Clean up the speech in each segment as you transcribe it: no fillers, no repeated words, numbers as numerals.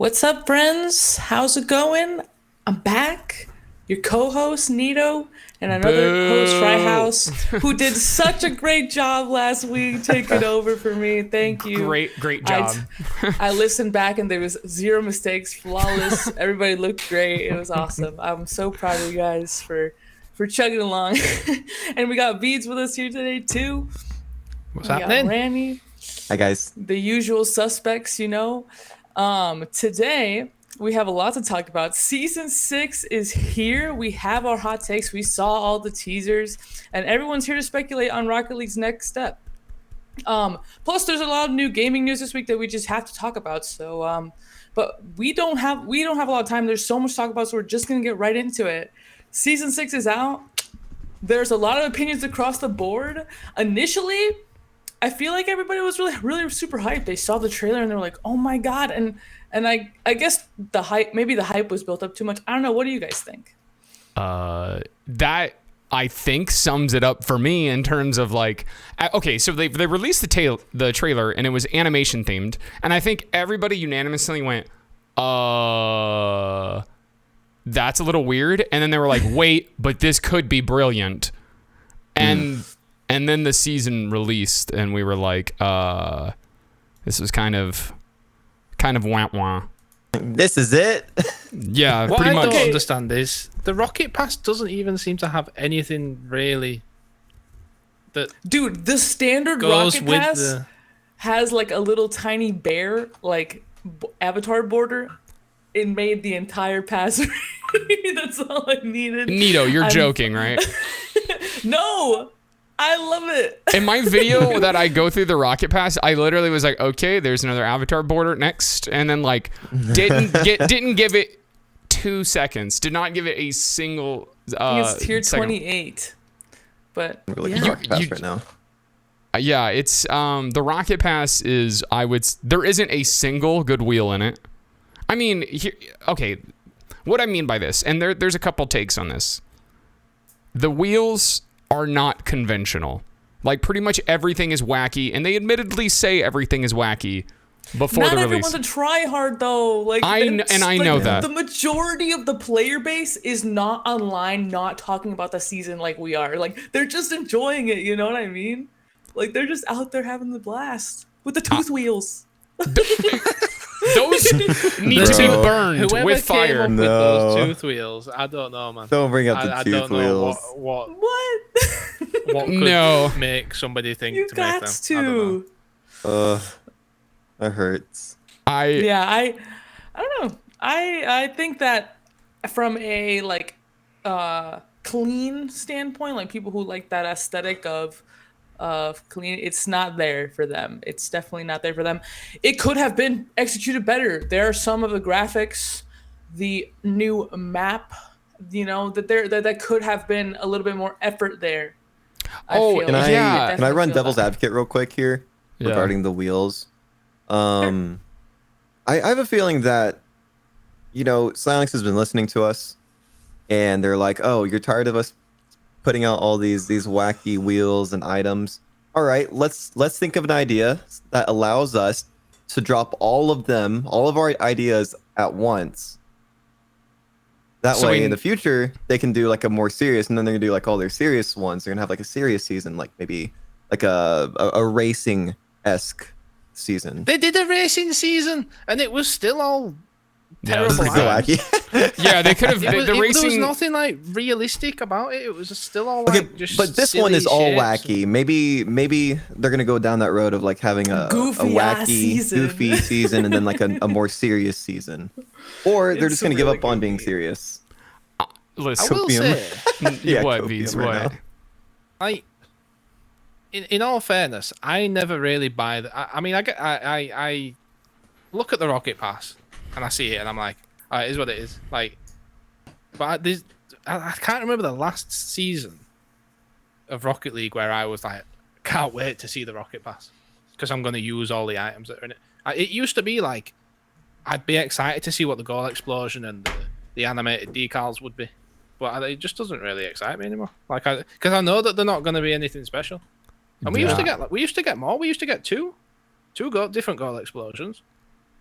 What's up, friends? How's it going? I'm back. Your co-host Nito and another host Boo. Tryhouse, who did such a great job last week taking over for me. Thank you. Great I job. t- I listened back and there was zero mistakes, flawless. Everybody looked great. It was awesome. I'm so proud of you guys for chugging along. And we got Beads with us here today too. What's We got happening? Randy, Hi guys. the usual suspects, you know. Today we have a lot to talk about. Season 6 is here. We have our hot takes. We saw all the teasers, and everyone's here to speculate on Rocket League's next step. Plus, there's a lot of new gaming news this week that we just have to talk about. So, but we don't have a lot of time. There's so much to talk about, so we're just gonna get right into it. Season 6 is out. There's a lot of opinions across the board. Initially, I feel like everybody was really super hyped. They saw the trailer and they were like, "Oh my god!" And I guess maybe the hype was built up too much. I don't know. What do you guys think? That I think sums it up for me in terms of like, okay, so they released the trailer and it was animation themed, and I think everybody unanimously went, that's a little weird, and then they were like, wait, but this could be brilliant, and then the season released, and we were like, this was kind of wah wah. This is it. Yeah, What pretty I much. don't understand is the Rocket Pass doesn't even seem to have anything really that Dude, the standard goes Rocket with Pass the. has like a little tiny bear avatar border. It made the entire pass. That's all I needed. Nito, you're joking, right? No, I love it. In my video that I go through the Rocket Pass, I literally was like, okay, there's another avatar border next, and then like didn't give it 2 seconds. Did not give it a single. I think it's tier second. 28, but We're looking yeah. at Rocket Pass right now. Yeah, it's the Rocket Pass is there isn't a single good wheel in it. I mean, okay, what I mean by this, and there's a couple takes on this. The wheels are not conventional. Like pretty much everything is wacky, and they admittedly say everything is wacky before Not the release. everyone's a try hard though. Like I know that. the majority of the player base is not online, not talking about the season like we are. Like they're just enjoying it. You know what I mean? Like they're just out there having the blast with the tooth wheels. Those need to be burned Whoever with came fire. up with No. those tooth wheels, I don't know, man. Don't bring up the I tooth don't know wheels. what What? could No. make somebody think You to make got them. I don't know. to. That hurts. Yeah, I don't know. I think that from a like clean standpoint, like people who like that aesthetic of clean, it's not there for them. It's definitely not there for them. It could have been executed better. There are some of the graphics, the new map, you know, that could have been a little bit more effort there. Oh, feel. Can I Yeah. can I run Definitely feel devil's that. advocate real quick here Yeah. regarding the wheels? I have a feeling that Silence has been listening to us, and they're like, "Oh, you're tired of us putting out all these wacky wheels and items. All right, let's think of an idea that allows us to drop all of our ideas at once. That So way, in the future, they can do like a more serious, and then they're gonna do like all their serious ones. They're gonna have like a serious season, like maybe like a racing-esque season. They did a racing season, and it was still all Yeah, it was terrible. pretty So wacky. Yeah, they could have the There was racing. nothing like realistic about it. It was still all Okay, like just. but this silly one is all shapes. wacky. Maybe they're gonna go down that road of like having a Goofy-ass wacky, season. goofy season, and then like a more serious season, or they're It's just gonna give really up on being goofy. serious. I Listen, will Copium. say, Yeah, what copium beats right what? now. I, in all fairness, I never really buy the. I mean, I look at the Rocket Pass and I see it and I'm like, all right, it is what it is. Like, but I can't remember the last season of Rocket League where I was like, can't wait to see the Rocket Pass because I'm going to use all the items that are in it. It used to be like, I'd be excited to see what the goal explosion and the animated decals would be. But it just doesn't really excite me anymore. Like, because I know that they're not going to be anything special. And we used to get more. We used to get two different goal explosions.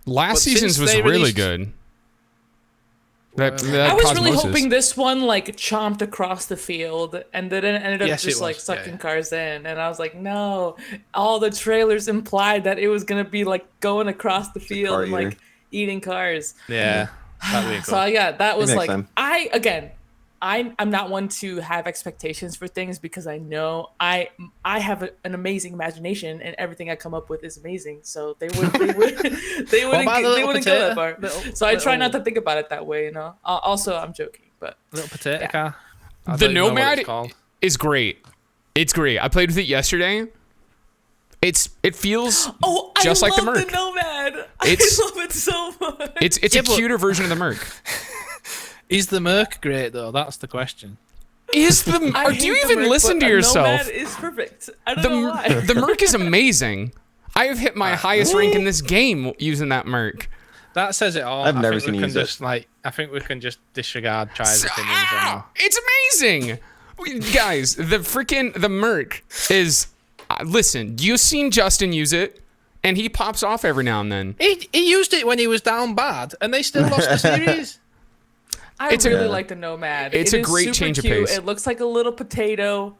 Last But season's since was they really released- good. That I was really Cosmosis. hoping this one like chomped across the field, and then it ended up Yes, it just like was. sucking Yeah. cars in. And I was like, no. All the trailers implied that it was gonna be like going across the field car and eater. like eating cars. Yeah, that'd be cool. So yeah, that was next like time. I'm not one to have expectations for things because I know I have an amazing imagination and everything I come up with is amazing. So they wouldn't about the they little wouldn't go that potato? far. Little- So I try not little- to think about it that way. You know. Also, I'm joking, but Little potato Yeah. car. I The don't even know what Nomad it's called. is great. It's great. I played with it yesterday. It feels just I like the love Merc. Nomad. It's- I love it so much. It's Yeah, a but- cuter version of the Merc. Is the Merc great though? That's the question. Is the I or hate do you the even Merc, listen but to a yourself? Nomad is perfect. I don't know why. The Merc is amazing. I have hit my highest rank in this game using that Merc. That says it all. I've I never think seen we you can use it. just I think we can just disregard Try's opinions on that. It's amazing. Guys, the Merc is listen, you've seen Justin use it and he pops off every now and then. He used it when he was down bad, and they still lost the series. I It's a- really like the Nomad. it's It a is great super change of cute. pace. It looks like a little potato.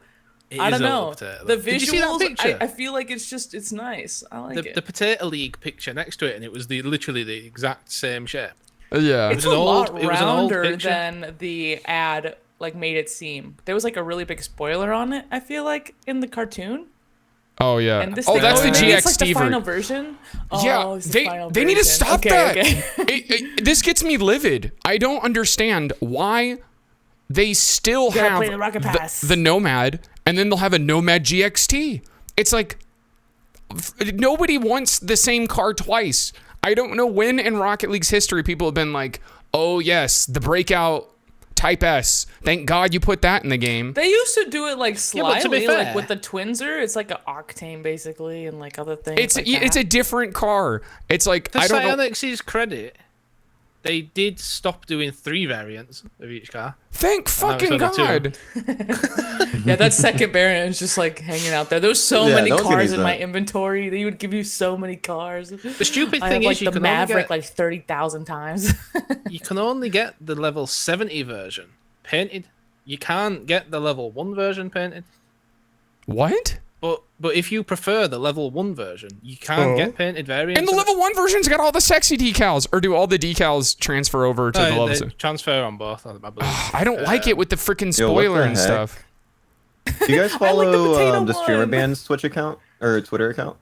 It I is don't a little know. potato. The Did you see that visuals, picture? I feel like it's nice. I like the it. Potato League picture next to it, and it was literally the exact same shape. Yeah. It's it was a an lot old- it was an old rounder picture. than the ad like made it seem. There was like a really big spoiler on it. I feel like in the cartoon. Oh yeah. And this Oh, thing, that's the maybe it's like GXT the final version. version. Oh, Yeah, it's the final they need to version. stop Okay, that. okay. This gets me livid. I don't understand why they still gotta have play the Rocket Pass. the Nomad, and then they'll have a Nomad GXT. It's like nobody wants the same car twice. I don't know when in Rocket League's history people have been like, "Oh yes, the breakout Type S. Thank God you put that in the game." They used to do it like Yeah, but to be slyly, fair- like with the Twinser. It's like an Octane basically, and like other things. It's like it's a that. different car. It's like To I don't know. Psyonix's credit, they did stop doing 3 variants of each car. Thank fucking only 2. God. Yeah, that second variant is just like hanging out there. There's so Yeah, many no one can cars use in my that. inventory. They would give you so many cars. The stupid I thing have like is, you the can Maverick only like 30,000 times. you can only get the level 70 version painted. You can't get the level 1 version painted. What? But if you prefer the level 1 version, you can get painted variants. And the of it. level 1 version's got all the sexy decals. Or do all the decals transfer over to the They levels? transfer on both. I believe. I don't like it with the freaking Yo, what spoiler the and heck? stuff. Do you guys I like the follow potato the streamer one. band's Twitch account or Twitter account?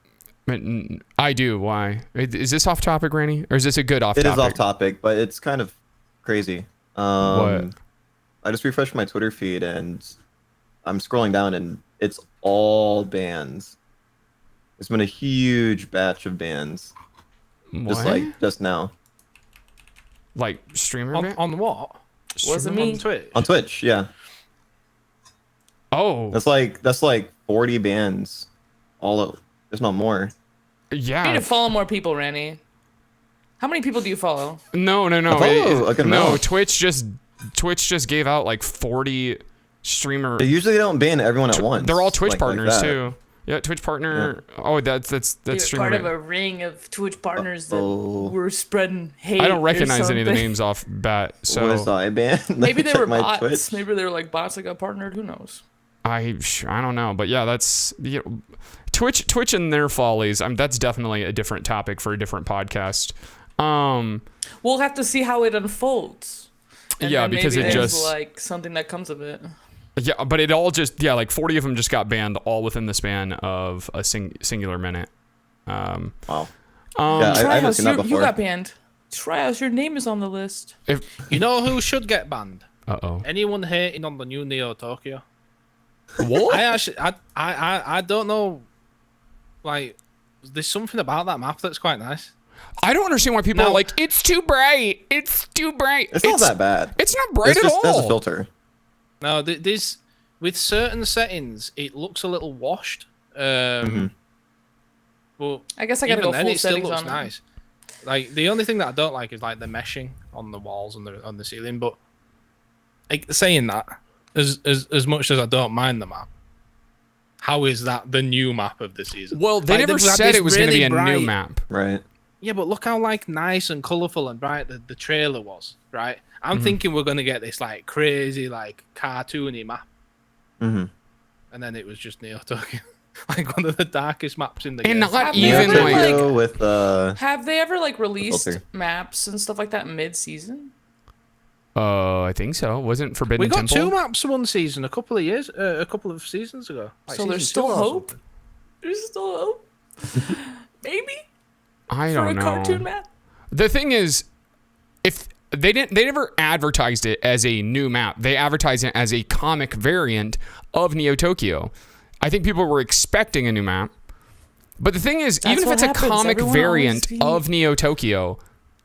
I do. Why? Is this off topic, Randy? Or is this a good off It topic? is off topic, but it's kind of crazy. What? I just refreshed my Twitter feed and I'm scrolling down and it's all bans. There's been a huge batch of bans just What? just now Like streamer ban? on what? Wasn't On me. Twitch. on Twitch. Yeah, Oh, that's like 40 bans. There's not more. You need yeah. to follow more people, Randy. How many people do you follow? No. I follow a good No, amount. Twitch just gave out like 40 streamer. They usually don't ban everyone at once. They're all Twitch like partners that. too. Yeah, Twitch partner. Oh, that's You're streamer. part of ban. a ring of Twitch partners that Uh-oh. were spreading hate. I don't or recognize any of the something. names off bat. So What is I ban? Maybe they Check were my bots. Twitch. Maybe they were like bots that got partnered. Who knows? I don't know, but yeah, that's Twitch and their follies. That's definitely a different topic for a different podcast. We'll have to see how it unfolds. And Yeah, then because maybe it there's, just- like something that comes of it. Yeah, but it all just like 40 of them just got banned all within the span of a singular minute. Wow. Um, Yeah, I haven't Tryhouse, seen that you before. got banned. Tryhouse, your name is on the list. You know who should get banned? Uh-oh. Anyone hating on the new Neo Tokyo. What? I don't know. Like, there's something about that map that's quite nice. I don't understand why people No. are like, it's too bright. It's too bright. It's not that bad. It's not bright It's just at there's a all. filter. No, this with certain settings, it looks a little washed. But I guess I gotta even go then, full it still settings looks on it. nice. Like the only thing that I don't like is like the meshing on the walls and on the ceiling. But like, saying that, as much as I don't mind the map, how is that the new map of the season? Well, they Like, never they've had said this it was going to really be a new bright- map. Right. Yeah, but look how like nice and colorful and bright the trailer was, right? I'm thinking we're gonna get this like crazy like cartoony map, Mm-hmm. and then it was just Neo Tokyo, like one of the darkest maps in the And game. not Have they even ever, like like- with Have they ever like released filter. maps and stuff like that mid-season? I think so. Wasn't Forbidden We got Temple? 2 maps one season a couple of seasons ago. Like So there's season still 2 or hope? something. There's still hope. Maybe I for don't a know. cartoon map. The thing is, if they never advertised it as a new map. They advertised it as a comic variant of Neo Tokyo. I think people were expecting a new map. But the thing is, That's even if what it's happens. a comic Everyone variant always of Neo Tokyo,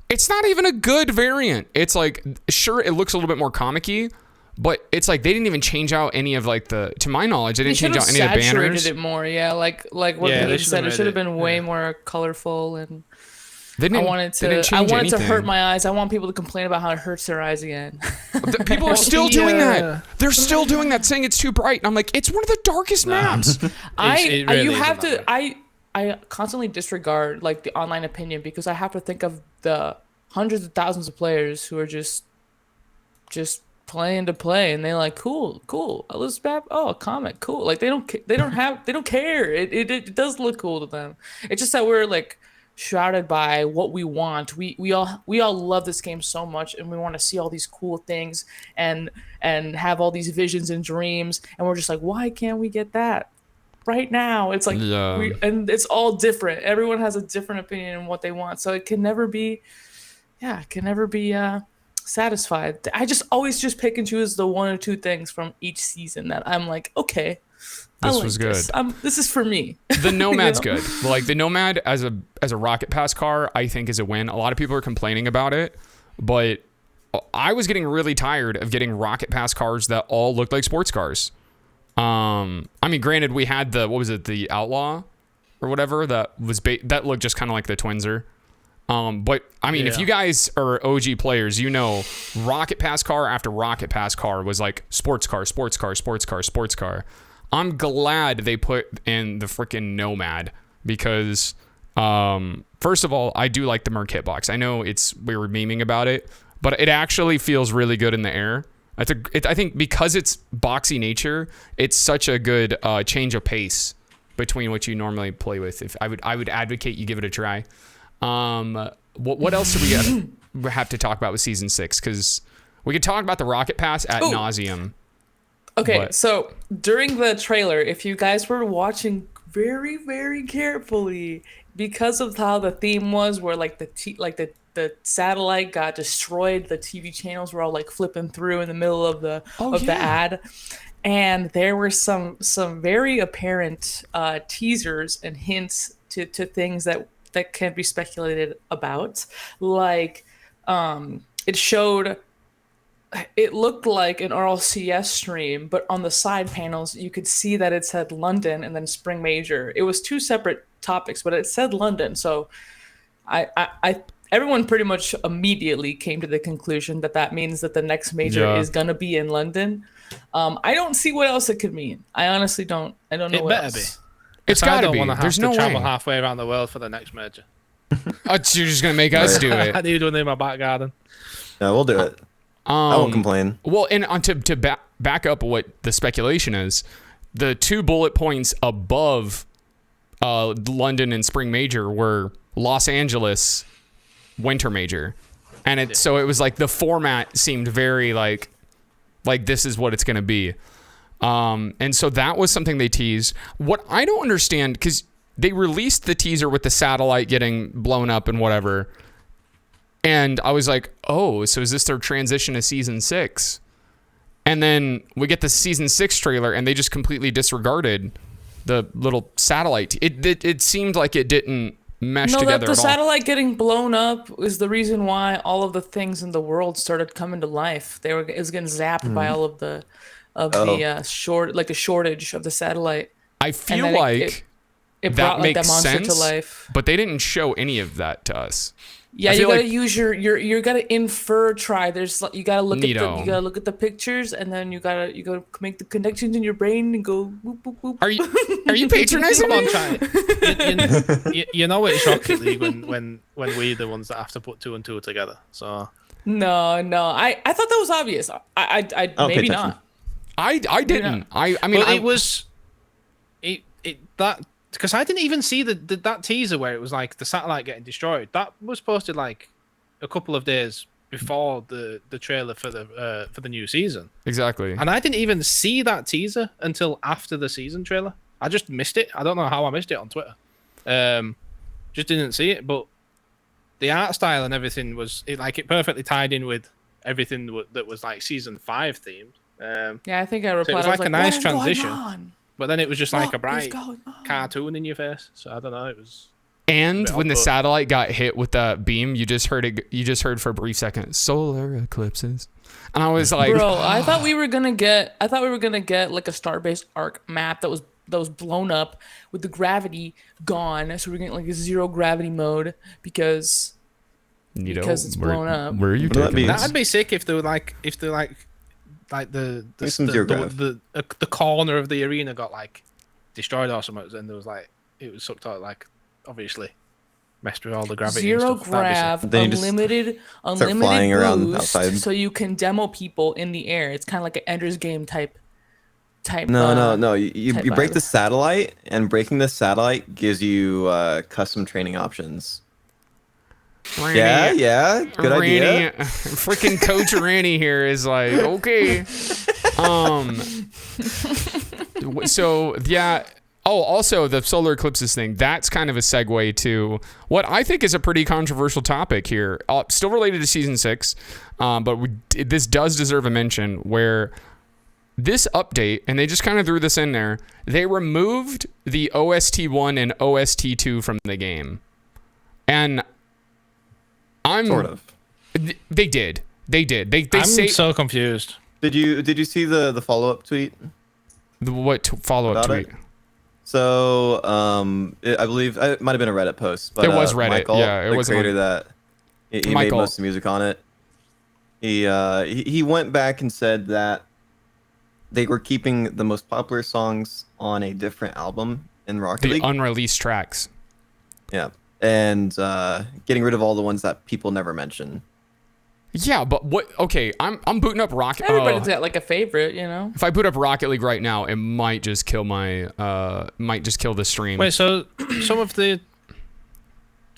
it's not even a good variant. It's like, sure, it looks a little bit more comic-y, but it's like they didn't even change out any of like the, to my knowledge, they They didn't should change have out any of the saturated banners. it more. Yeah, like what Yeah, they Peyton should said. have It made should have it, been way yeah. more colorful, and They didn't, I wanted they didn't to. I change wanted to anything. hurt my eyes. I want people to complain about how it hurts their eyes again. People are still the, doing uh, that. They're still doing that, saying it's too bright. And I'm like, it's one of the darkest maps. It really You isn't have that to. I constantly disregard like the online opinion because I have to think of the hundreds of thousands of players who are just playing to play, and they're like, cool, Elizabeth, oh, a comic, cool. Like they don't care. It does look cool to them. It's just that we're like shrouded by what we want. We all love this game so much, and we want to see all these cool things and have all these visions and dreams, and we're just like, why can't we get that right now? It's like Yeah. and it's all different. Everyone has a different opinion on what they want, so it can never be satisfied. I just always just pick and choose the one or two things from each season that I'm like, okay, I This like was good. This is for me. The Nomad's You know? good. Like the Nomad as a Rocket Pass car, I think is a win. A lot of people are complaining about it, but I was getting really tired of getting Rocket Pass cars that all looked like sports cars. I mean, granted, we had the Outlaw or whatever that was that looked just kind of like the Twinser. But I mean, if Yeah. you guys are OG players, you know, Rocket Pass car after Rocket Pass car was like sports car, sports car, sports car, sports car. I'm glad they put in the freaking Nomad because, first of all, I do like the Merc hitbox. I know we were memeing about it, but it actually feels really good in the air. I think because it's boxy nature, it's such a good change of pace between what you normally play with. If I would advocate you give it a try. What else do we have to talk about with season 6? Because we could talk about the Rocket Pass ad nauseum. Okay, But- so during the trailer, if you guys were watching very, very carefully, because of how the theme was, where like the satellite got destroyed, the TV channels were all like flipping through in the middle of the the ad, and there were some very apparent teasers and hints to things that can be speculated about, like it looked like an RLCS stream, but on the side panels, you could see that it said London and then Spring Major. It was two separate topics, but it said London. So everyone pretty much immediately came to the conclusion that means that the next major is going to be in London. I don't see what else it could mean. I honestly don't. I don't know It what better else. be. It's I got to don't be. want to have There's to no travel way. halfway around the world for the next merger. You're just gonna make us do I it. need one in my back garden. No, we'll do it. I won't complain. Well, and to back up what the speculation is, the 2 bullet points above London and Spring Major were Los Angeles Winter Major, and so it was like the format seemed very like this is what it's gonna be, and so that was something they teased. What I don't understand, because they released the teaser with the satellite getting blown up and whatever. And I was like, oh, so is this their transition to season 6? And then we get the season 6 trailer and they just completely disregarded the little satellite. It seemed like it didn't mesh No, together the at all. satellite getting blown up is the reason why all of the things in the world started coming to life. It was getting zapped by all of the the shortage of the satellite. I feel then like It that brought like makes that monster sense. to life. But they didn't show any of that to us. Yeah, I you feel gotta like- use you gotta infer. Try. There's you gotta look Neato. you gotta look at the pictures, and then you gotta make the connections in your brain and go whoop whoop whoop. Are you patronizing Come on, me? try it. You know it's Rocket League when we're the ones that have to put 2 and 2 together. So No, I thought that was obvious. I don't pay maybe attention. not. I didn't. I mean, but it was it that because I didn't even see that teaser where it was like the satellite getting destroyed. That was posted like a couple of days before the trailer for the new season, exactly. and I didn't even see that teaser until after the season trailer. I just missed it. I don't know how I missed it on Twitter. Just didn't see it, but the art style and everything was it perfectly tied in with everything that was like season 5 themed. Yeah, I think I replied. was I was like a nice "What is going transition." on? But then it was just like a What is bright going on?" cartoon in your face. So I don't know. It was. And when the output. satellite got hit with that beam, you just heard it. You just heard for a brief second, solar eclipses, and I was like, Bro, I thought we were gonna get like a Starbase Arc map that was blown up with the gravity gone, so we're getting like a zero gravity mode because because it's blown up. Where are you What do that taking mean? this? That'd be sick if they were like Make some zero grav. the corner of the arena got like destroyed or something, and there was like it was sucked out like obviously messed with all the gravity. Zero and stuff. That'd be sick. grav, Then you just unlimited flying around boost, outside. so you can demo people in the air. It's kind of like an Ender's Game type. No. You type break vibe. the satellite, and breaking the satellite gives you custom training options. Randy, Yeah. Good idea. Freaking Coach Randy here is like, okay. So yeah. Oh, also the solar eclipses thing. That's kind of a segue to what I think is a pretty controversial topic here. Still related to season 6, but this does deserve a mention. Where this update, and they just kind of threw this in there. They removed the OST 1 and OST 2 from the game, and I'm Sort of. They did. They I'm say so confused. Did you see the follow up tweet? what follow up About tweet? it? So I believe it might have been a Reddit post, but It was Reddit, Michael, yeah, it the wasn't creator on- that he made Michael. most of the music on it. He went back and said that they were keeping the most popular songs on a different album in Rocket The League. unreleased tracks. Yeah, and getting rid of all the ones that people never mention. Yeah, but what? Okay, I'm booting up Rocket. Everybody's got like a favorite, you know. If I boot up Rocket League right now, it might just kill the stream. Wait, so some of the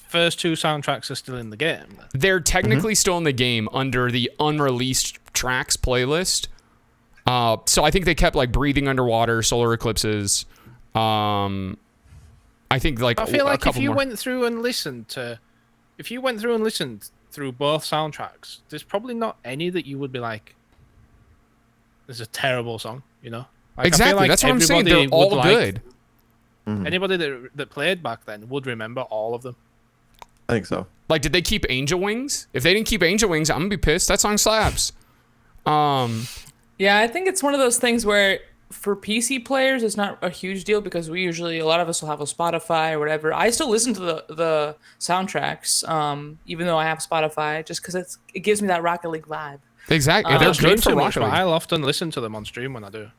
first 2 soundtracks are still in the game? Then? They're technically still in the game under the unreleased tracks playlist. So I think they kept like Breathing Underwater, Solar Eclipses. I think like I feel a like if couple you more. went through and listened through both soundtracks, there's probably not any that you would be like, "This is a terrible song," you know? Like, I feel Exactly, like that's what I'm saying. They're everybody would all like- good. Anybody that played back then would remember all of them. I think so. Like, did they keep Angel Wings? If they didn't keep Angel Wings, I'm gonna be pissed. That song slaps. Yeah, I think it's one of those things where for PC players, it's not a huge deal because a lot of us will have a Spotify or whatever. I still listen to the soundtracks, even though I have Spotify, just because it gives me that Rocket League vibe. Exactly. I They're don't stream good for too much, Rocket but League. I'll often listen to them on stream when I do.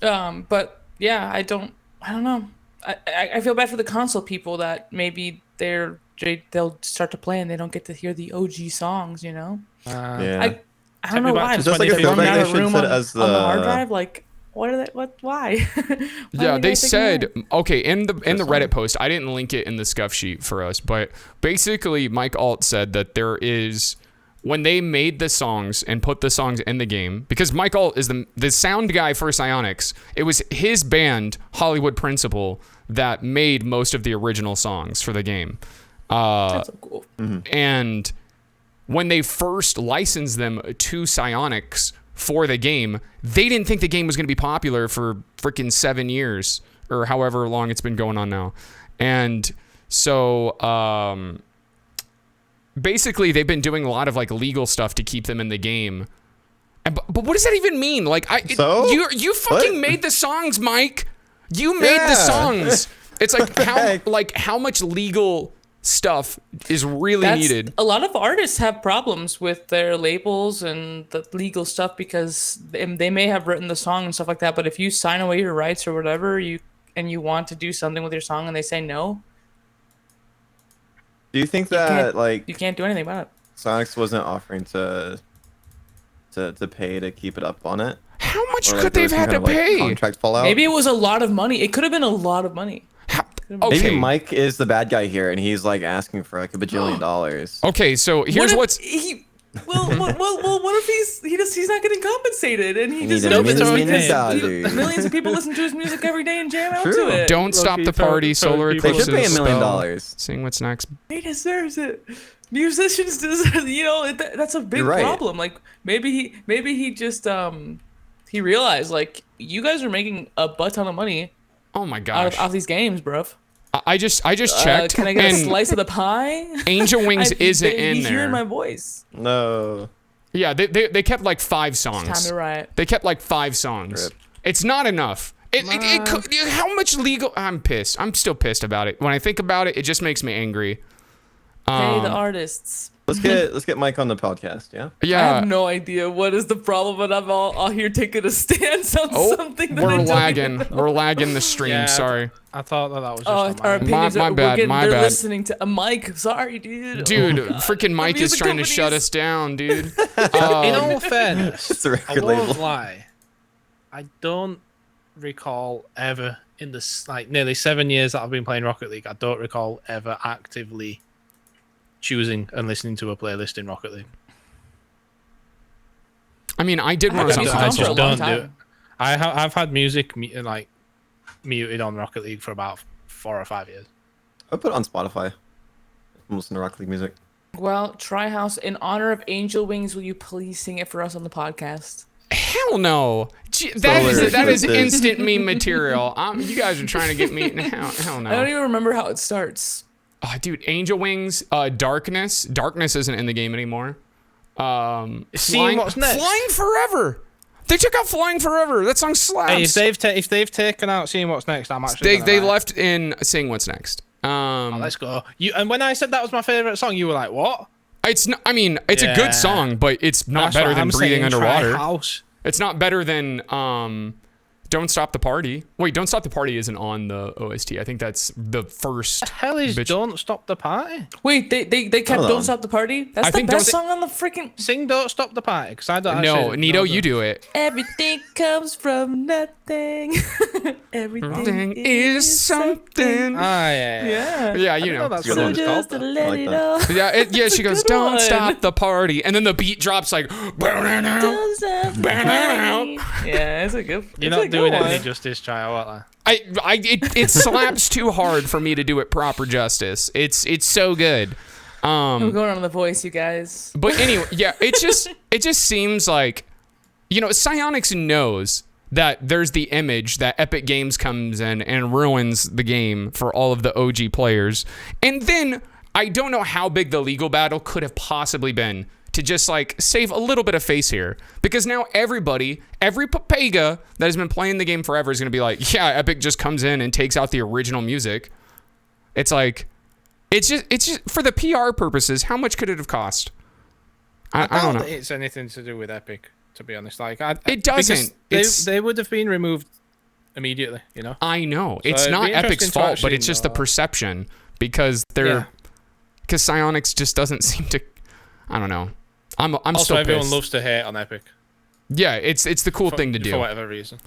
But yeah, I don't know. I feel bad for the console people that maybe they'll start to play and they don't get to hear the OG songs, you know? Yeah. I don't know me back why. to Just like 2015. running out They of should room set on, it as on the hard the- drive. Like, what are they? Why? Why Yeah, are they taking said away? okay in the Reddit post. I didn't link it in the scuff sheet for us, but basically Mike Alt said that there is when they made the songs and put the songs in the game, because Mike Alt is the sound guy for Psyonix. It was his band Hollywood Principal that made most of the original songs for the game. That's so cool. And when they first licensed them to Psyonix for the game, they didn't think the game was going to be popular for freaking 7 years or however long it's been going on now. And so basically they've been doing a lot of like legal stuff to keep them in the game. And, but what does that even mean? Like So? you fucking What? made the songs, Mike. You made the songs. It's how much legal stuff is really needed. A lot of artists have problems with their labels and the legal stuff because they may have written the song and stuff like that, but if you sign away your rights or whatever, you want to do something with your song and they say no, Do you think that you can't do anything about it? Sonics wasn't offering to pay to keep it up on it? How much Or, could they have had to pay? Contract fallout? Maybe it was a lot of money. It could have been a lot of money. Okay. Maybe Mike is the bad guy here, and he's like asking for like $1 bajillion. Okay, so here's What if what if he's not getting compensated and he Need just a knows million because dollars. millions of people listen to his music every day and jam out True. to it. Don't stop the party. Solar They eclipses. should pay $1 million. Spell. Seeing what's next. He deserves it. Musicians deserve, that's a big You're right. problem. Like maybe he just he realized like you guys are making a butt ton of money Oh my gosh. out of these games, bruv. I just checked. Can I get a and slice of the pie? Angel Wings isn't in He's there. hearing my voice. No. Yeah, they kept like 5 It's songs. time to riot. They kept like 5 songs. Rip. It's not enough. It could, how much legal? I'm pissed. I'm still pissed about it. When I think about it, it just makes me angry. Pay the artists. Let's get Mike on the podcast. Yeah. I Yeah. have no idea what is the problem, but I'm all here taking a stance on something that I We're don't lagging. even know. We're lagging the stream. Yeah, Sorry. I thought that was just Oh, on our my opinions My are, bad, they're bad. listening to a mic. Sorry, dude. Dude, Oh, God. freaking Mike is music trying to shut companies. us down, dude. In all fairness, It's a I record won't label. lie. I don't recall ever in this like nearly 7 years that I've been playing Rocket League. I don't recall ever actively choosing and listening to a playlist in Rocket League. I mean, I did when I was on haven't I done console. for a long just don't do time. it. I've had music muted on Rocket League for about 4 or 5 years. I put it on Spotify. I'm listening to Rocket League music. Well, Tryhouse, in honor of Angel Wings, will you please sing it for us on the podcast? Hell no. Solar That is eclipses. instant meme material. You guys are trying to get me. Hell no. I don't even remember how it starts. Oh, dude, Angel Wings, Darkness. Darkness isn't in the game anymore. Seeing What's Next. Flying Forever. They took out Flying Forever. That song slaps. Hey, if they've taken out Seeing What's Next, I'm actually they gonna buy it. left in Seeing What's Next. Let's go. And when I said that was my favorite song, you were like, "What?" It's not, I mean, it's a Yeah. good song, but it's not That's better what than I'm Breathing saying, Underwater. House. It's not better than Don't Stop the Party. Wait, Don't Stop the Party isn't on the OST. I think that's the first. Hell is bitch- Don't Stop the Party. Wait, they kept Hold Don't on. Stop the Party? That's I the think best Don't- song on the freaking... Sing Don't Stop the Party, because I don't No, actually Nito, know you do it. Everything comes from nothing. Everything Everything is something. Ah, yeah. Yeah. Yeah, I you didn't know. that's Good what one. it was Just called. to though. let like it that. all. Yeah, she goes, good "Don't one. stop the party," and then the beat drops like, Don't stop the party. Yeah, it's a good. You're it's a not doing good it any one. justice, child, what? it slaps too hard for me to do it proper justice. It's so good. I'm going on the voice, you guys. But anyway, yeah, it just seems like, Psyonix knows that there's the image that Epic Games comes in and ruins the game for all of the OG players. And then I don't know how big the legal battle could have possibly been to just like save a little bit of face here, because now every papega that has been playing the game forever is going to be like, yeah, Epic just comes in and takes out the original music. It's like, it's just for the PR purposes. How much could it have cost? I don't know. think it's anything to do with Epic, to be honest. Like, It doesn't. because they would have been removed immediately, you know? I know it's it'd not be Epic's interesting to fault, but actually it's just the know. perception because Yeah. Psyonix just doesn't seem to. I don't know. I'm Also, still everyone pissed. loves to hate on Epic. Yeah, it's the cool thing to For do. whatever reason.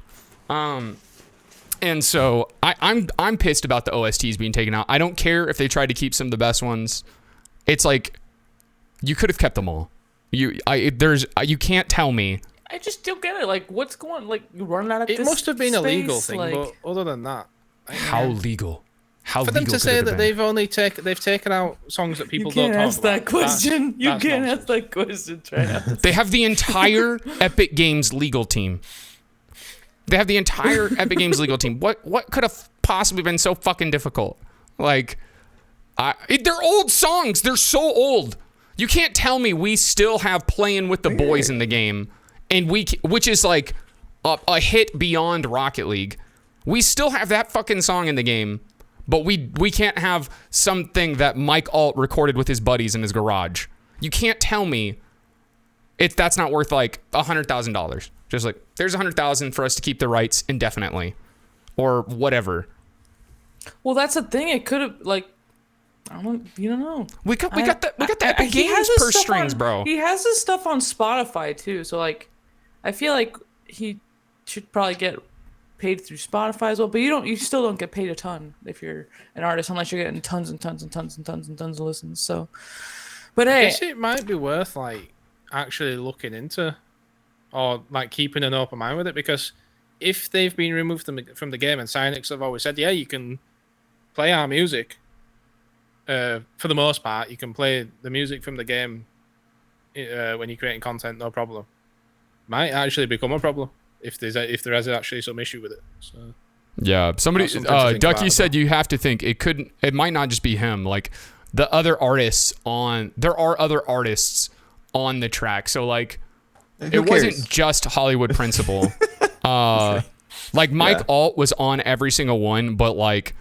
And so I'm pissed about the OSTs being taken out. I don't care if they tried to keep some of the best ones. It's like you could have kept them all. You can't tell me. I just don't get it. Like, what's going? Like, you running out of It this must have been a legal space? thing, Like, but other than that, How legal? How for legal them to could say it have that been? they've taken out songs that you people can't don't talk ask that about, question. You that's can't nonsense. ask that question, Trey. They have the entire Epic Games legal team. They have the entire Epic Games legal team. What could have possibly been so fucking difficult? Like, they're old songs. They're so old. You can't tell me we still have Playing with the Boys in the game, and which is like a hit beyond Rocket League. We still have that fucking song in the game, but we can't have something that Mike Alt recorded with his buddies in his garage. You can't tell me that's not worth like $100,000. Just like there's $100,000 for us to keep the rights indefinitely, or whatever. Well, that's the thing. It could have like. You don't know. We got the Epic Games purse strings, bro. He has this stuff on Spotify too, so like, I feel like he should probably get paid through Spotify as well. But you still don't get paid a ton if you're an artist, unless you're getting tons and tons and tons and tons and tons of listens. So, but hey, I guess it might be worth like actually looking into, or like keeping an open mind with it, because if they've been removed from the game, and Cynix have always said, yeah, you can play our music. For the most part, you can play the music from the game when you're creating content, no problem. Might actually become a problem if there is actually some issue with it. So yeah, somebody Ducky said you have to think it might not just be him. Like the other artists there are other artists on the track. So like it wasn't just Hollywood Principal. Like Mike Alt was on every single one, but like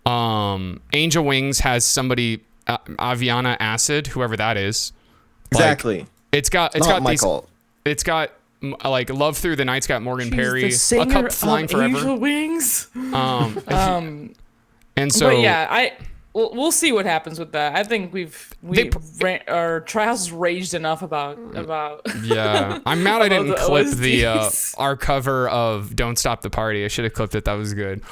Angel Wings has somebody, Aviana Acid, whoever that is. Exactly. Like, it's got like Love Through the Night's got Morgan Perry, A Cup Flying Forever. Angel Wings. And so, but yeah, we'll see what happens with that. I think our trials raged enough about. Yeah, I'm mad I didn't clip OSTs. our cover of "Don't Stop the Party." I should have clipped it. That was good.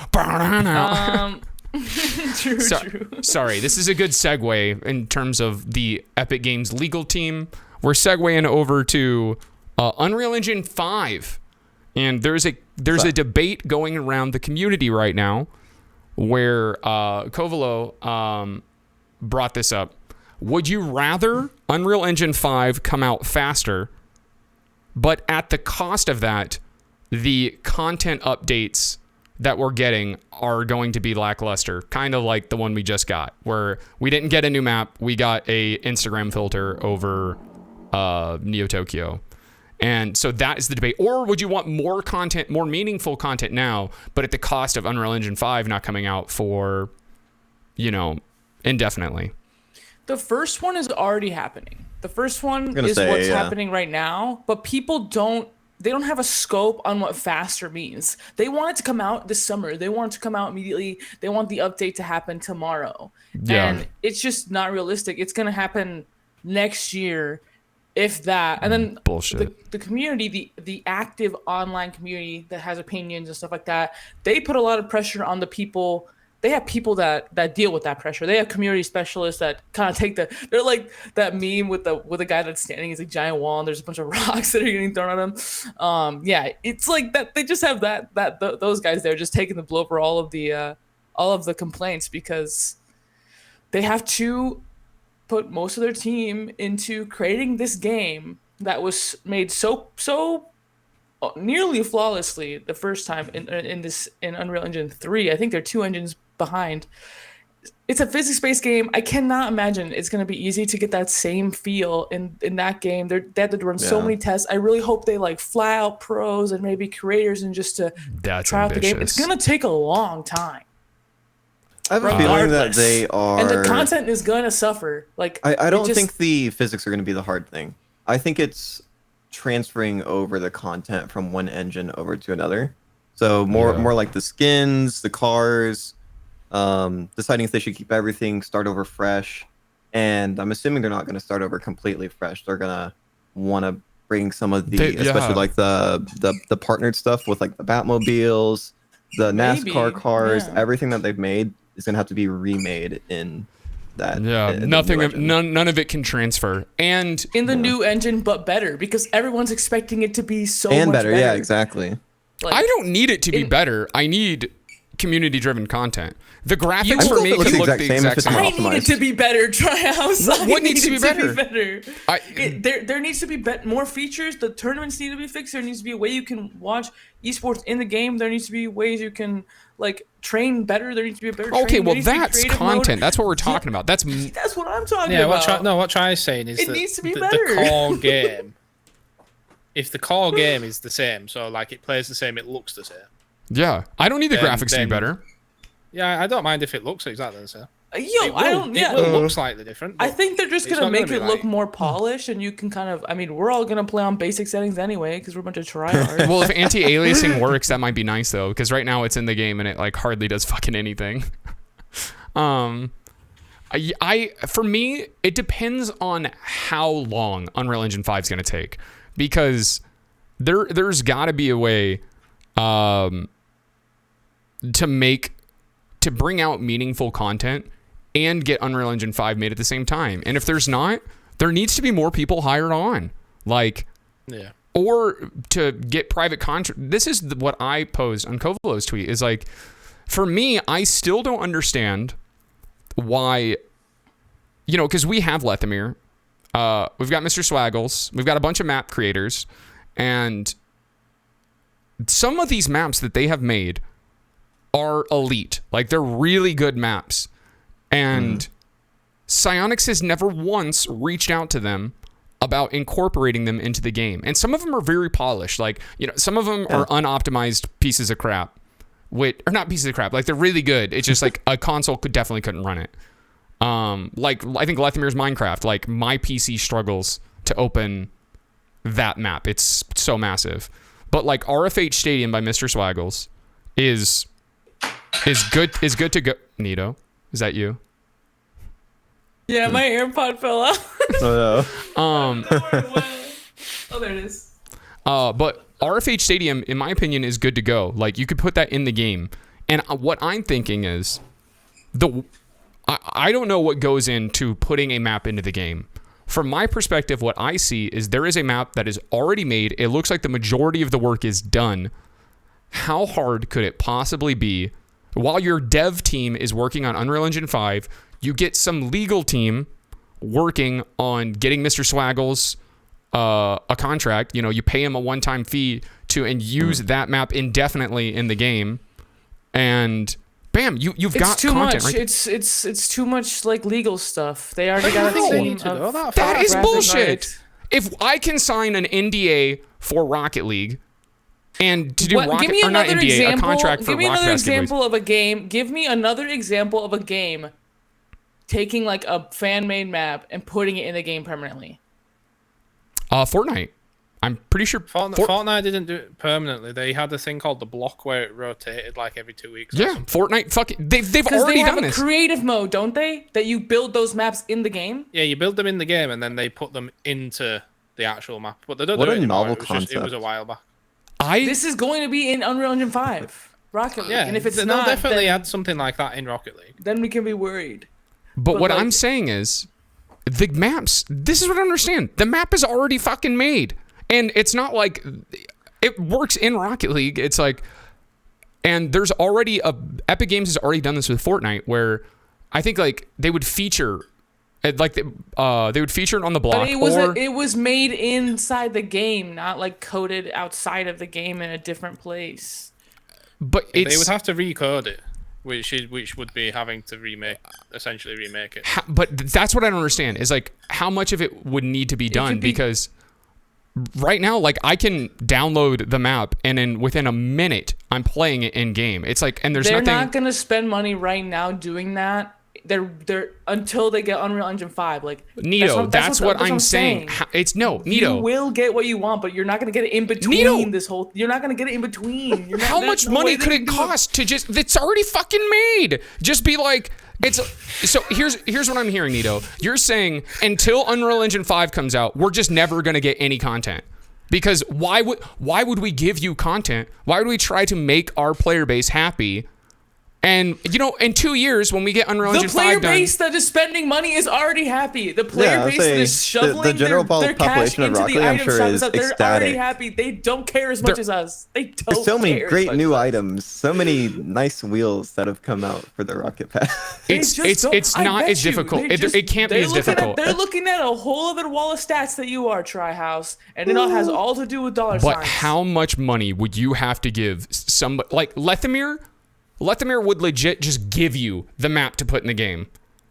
True. Sorry, this is a good segue in terms of the Epic Games legal team. We're segueing over to Unreal Engine 5, and there's a debate going around the community right now where Kovalo brought this up. Would you rather Unreal Engine 5 come out faster, but at the cost of that, the content updates that we're getting are going to be lackluster, kind of like the one we just got, where we didn't get a new map, we got a Instagram filter over Neo Tokyo. And so that is the debate. Or would you want more content, more meaningful content now, but at the cost of Unreal Engine 5 not coming out for, indefinitely? The first one is already happening. The first one is what's happening right now, but people don't have a scope on what faster means. They want it to come out this summer. They want it to come out immediately. They want the update to happen tomorrow. Yeah. And it's just not realistic. It's going to happen next year, if that. And then bullshit. The community, the active online community that has opinions and stuff like that, they put a lot of pressure on the people. They have people that deal with that pressure. They have community specialists that kind of take they're like that meme with the guy that's standing is a giant wall and there's a bunch of rocks that are getting thrown at him. Yeah, it's like that. They just have those guys there just taking the blow for all of the complaints, because they have to put most of their team into creating this game that was made so nearly flawlessly the first time in Unreal Engine 3. I think they're 2 engines behind. It's a physics-based game. I cannot imagine it's going to be easy to get that same feel in that game. They had to run so many tests. I really hope they like fly out pros and maybe creators and just to try out the game. It's going to take a long time. I have a feeling that they are, and the content is going to suffer. Like I don't think the physics are going to be the hard thing. I think it's transferring over the content from one engine over to another. So more like the skins, the cars, deciding if they should keep everything, start over fresh. And I'm assuming they're not going to start over completely fresh. They're going to want to bring some of especially like the partnered stuff with like the Batmobiles, the NASCAR cars, everything that they've made is going to have to be remade in that. Yeah, none of it can transfer. And in the new engine, but better, because everyone's expecting it to be so much better. Yeah, exactly. Like, I don't need it to be better. I need community-driven content. The graphics for me can look the exact same. I need it to be better, Tryhouse. What needs to be better? There needs to be more features. The tournaments need to be fixed. There needs to be a way you can watch esports in the game. There needs to be ways you can like train better. There needs to be a better. Okay, well that's content. Mode. That's what we're talking about. That's what I'm talking about. What Try's saying is it needs to be better. The core game. If the core game is the same, so like it plays the same, it looks the same. Yeah, I don't need the graphics to be better. Yeah, I don't mind if it looks exactly the same. Yeah. It will look slightly different. I but think they're just it's gonna not make be it look like- more polished, and you can kind of. I mean, we're all gonna play on basic settings anyway, because we're a bunch of tryhards. Well, if anti-aliasing works, that might be nice though, because right now it's in the game and it like hardly does fucking anything. For me, it depends on how long Unreal Engine 5 is going to take, because there's got to be a way to bring out meaningful content and get Unreal Engine 5 made at the same time. And if there's not, there needs to be more people hired on, like, or to get private contract. This is what I posed on Kovalo's tweet, is like, for me, I still don't understand why, because we have Lethamyr, we've got Mr. Swaggles, we've got a bunch of map creators, and some of these maps that they have made are elite. Like, they're really good maps. And Psyonix has never once reached out to them about incorporating them into the game. And some of them are very polished. Like, some of them are unoptimized pieces of crap. Or not pieces of crap. Like, they're really good. It's just like a console definitely couldn't run it. Like, I think Lethamyr's Minecraft, like, my PC struggles to open that map. It's so massive. But like RFH Stadium by Mr. Swaggles is good to go. Nito, is that you? Yeah, my AirPod fell out. Oh Oh, there it is. But RFH Stadium, in my opinion, is good to go. Like, you could put that in the game. And what I'm thinking is, I don't know what goes into putting a map into the game. From my perspective, what I see is there is a map that is already made. It looks like the majority of the work is done. How hard could it possibly be? While your dev team is working on Unreal Engine 5, you get some legal team working on getting Mr. Swaggles a contract. You pay him a one-time fee and use that map indefinitely in the game, and bam, you've got too content. Much. Right? It's too much like legal stuff. They already got a team of that is graphic bullshit. rights. If I can sign an NDA for Rocket League and to do give me another example. a contract for give me Rocket another Basketball. example of a game. Give me another example of a game taking like a fan-made map and putting it in the game permanently. Fortnite. I'm pretty sure Fortnite didn't do it permanently. They had a thing called the block where it rotated like every 2 weeks. Yeah, Fortnite. They've already they have done a this. creative mode, don't they? That you build those maps in the game. Yeah, you build them in the game and then they put them into the actual map. But they don't What do a it anymore. novel It was a concept. while back. This is going to be in Unreal Engine 5 Rocket League, Yeah, and if it's they'll not, definitely then, add something like that in Rocket League. then we can be worried. But what like- I'm saying is, the maps. This is what I understand. The map is already fucking made, and it's not like it works in Rocket League. It's like, and there's already Epic Games has already done this with Fortnite, where I think like they would feature. They would feature it on the block. But it was made inside the game, not like coded outside of the game in a different place. But They would have to recode it, which would be having to essentially remake it. But that's what I don't understand, is like how much of it would need to be done, because right now, like, I can download the map and then within a minute I'm playing it in game. It's like, and They're not gonna spend money right now doing that. They're until they get Unreal Engine 5. Like, Nito, that's what I'm saying. Nito. You will get what you want, but you're not gonna get it in between this whole. You're not gonna get it in between. How much money could it cost to just? It's already fucking made. Just be like, so here's what I'm hearing, Nito. You're saying until Unreal Engine 5 comes out, we're just never gonna get any content. Because why would we give you content? Why would we try to make our player base happy? And, in 2 years, when we get Unreal Engine 5 done... The player base that is spending money is already happy. The player base that is shoveling the general their cash population of into Rocket the League, I'm item sure, shop is they're ecstatic. already happy. They don't care as much as us. They don't There's so many care as great much new as us. items, so many nice wheels that have come out for the Rocket Pass. It's not as difficult. It can't be as difficult. They're looking at a whole other wall of stats that you are, Tryhouse, and it all has all to do with dollar signs. But how much money would you have to give somebody like Lethamyr? Lethamyr would legit just give you the map to put in the game.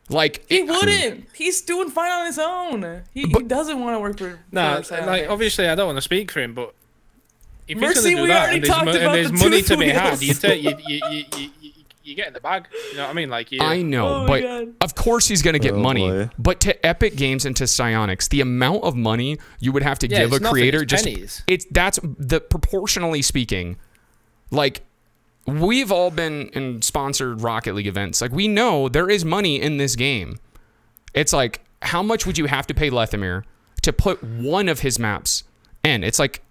Like, he wouldn't. He's doing fine on his own. He doesn't want to work for. No, for like, obviously I don't want to speak for him, but if Mercy, he's going to we do that already and talked about there's the money tooth to be wheels. had, you get in the bag. You know what I mean? Like, you, I know, Oh my but God. of course he's going to get Oh, money. boy. But to Epic Games and to Psyonix, the amount of money you would have to give it's a nothing, creator, it's pennies. that's the proportionally speaking, like we've all been in sponsored Rocket League events. Like we know there is money in this game. It's like, how much would you have to pay Lethamyr to put one of his maps in? It's like,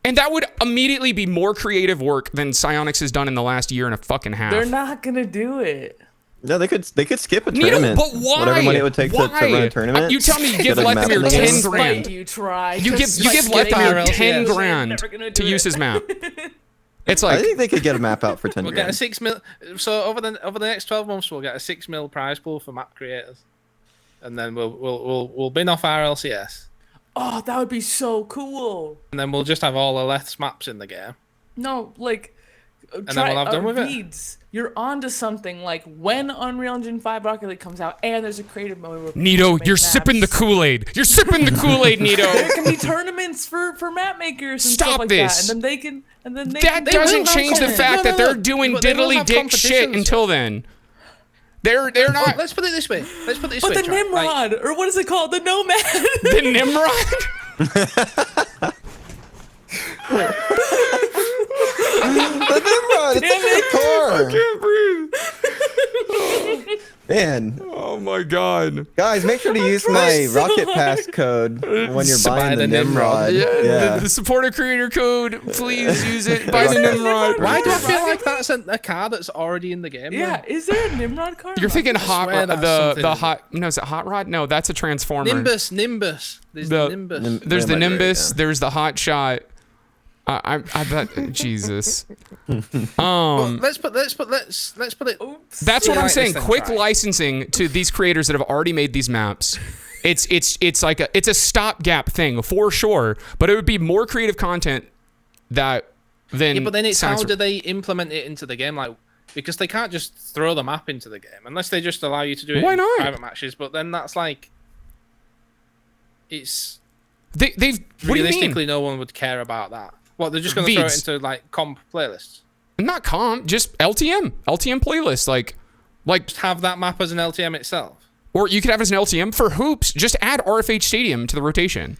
and that would immediately be more creative work than Psyonix has done in the last year and a fucking half. They're not gonna do it. No, they could skip a Nito, tournament. but why? Whatever money it would take to run Why? a tournament. You tell me you give Get a map in Lethamyr the 10 game. grand. Despite you try. You give Despite Lethamyr getting 10 RLCS. grand Never gonna to do use it. his map. It's I like, think they could get a map out for 10 We'll get a grand. 6 mil. So over the next 12 months, we'll get a 6 mil prize pool for map creators, and then we'll bin off RLCS, Oh, that would be so cool. and then we'll just have all the Leth's maps in the game. No, like, then we'll have done with it. Beads, you're onto something. Like when Unreal Engine 5 Rocket League comes out, and there's a creative mode. Where Nito, people make you're maps. sipping the Kool-Aid. You're sipping the Kool-Aid, Nito. There can be tournaments for map makers and Stop stuff like this. that, and then they can, and then they That can doesn't will have change the competition. fact No, that no, they're no. doing But they will diddly have dick shit competitions. until then. They're not Let's put it this way. Let's put it this But way. the Troy. Like, Nimrod, or what is it called? The Nomad. the Nimrod. Nimrod, it's a good car. Man, Oh my god. guys, make sure to use my so Rocket hard. Pass code when you're Buy buying the the Nimrod. Nimrod. Yeah, the supporter creator code. Please use it. Buy the Nimrod. why do I feel like that's a car that's already in the game? Yeah, is there a Nimrod card? You're thinking hot swear that's the something- hot no, is it hot rod? No, that's a transformer. Nimbus. There's the The- Nimbus. There's the Yeah, might be right, Nimbus. yeah. There's the hot shot. I bet Jesus. Let's put it. Oops. That's what I'm like saying. this thing, Quick try. licensing to these creators that have already made these maps. It's like it's a stopgap thing for sure. But it would be more creative content that than. Yeah, but then it's how sounds- do they implement it into the game? Like, because they can't just throw the map into the game unless they just allow you to do it Why in not? private matches. But then that's like, it's they've. What do you mean? realistically no one would care about that. What, they're just going to throw it Veeds. into like comp playlists? Not comp, just LTM playlist. Like, Just have that map as an LTM itself. or you could have it as an LTM for hoops. Just add RFH Stadium to the rotation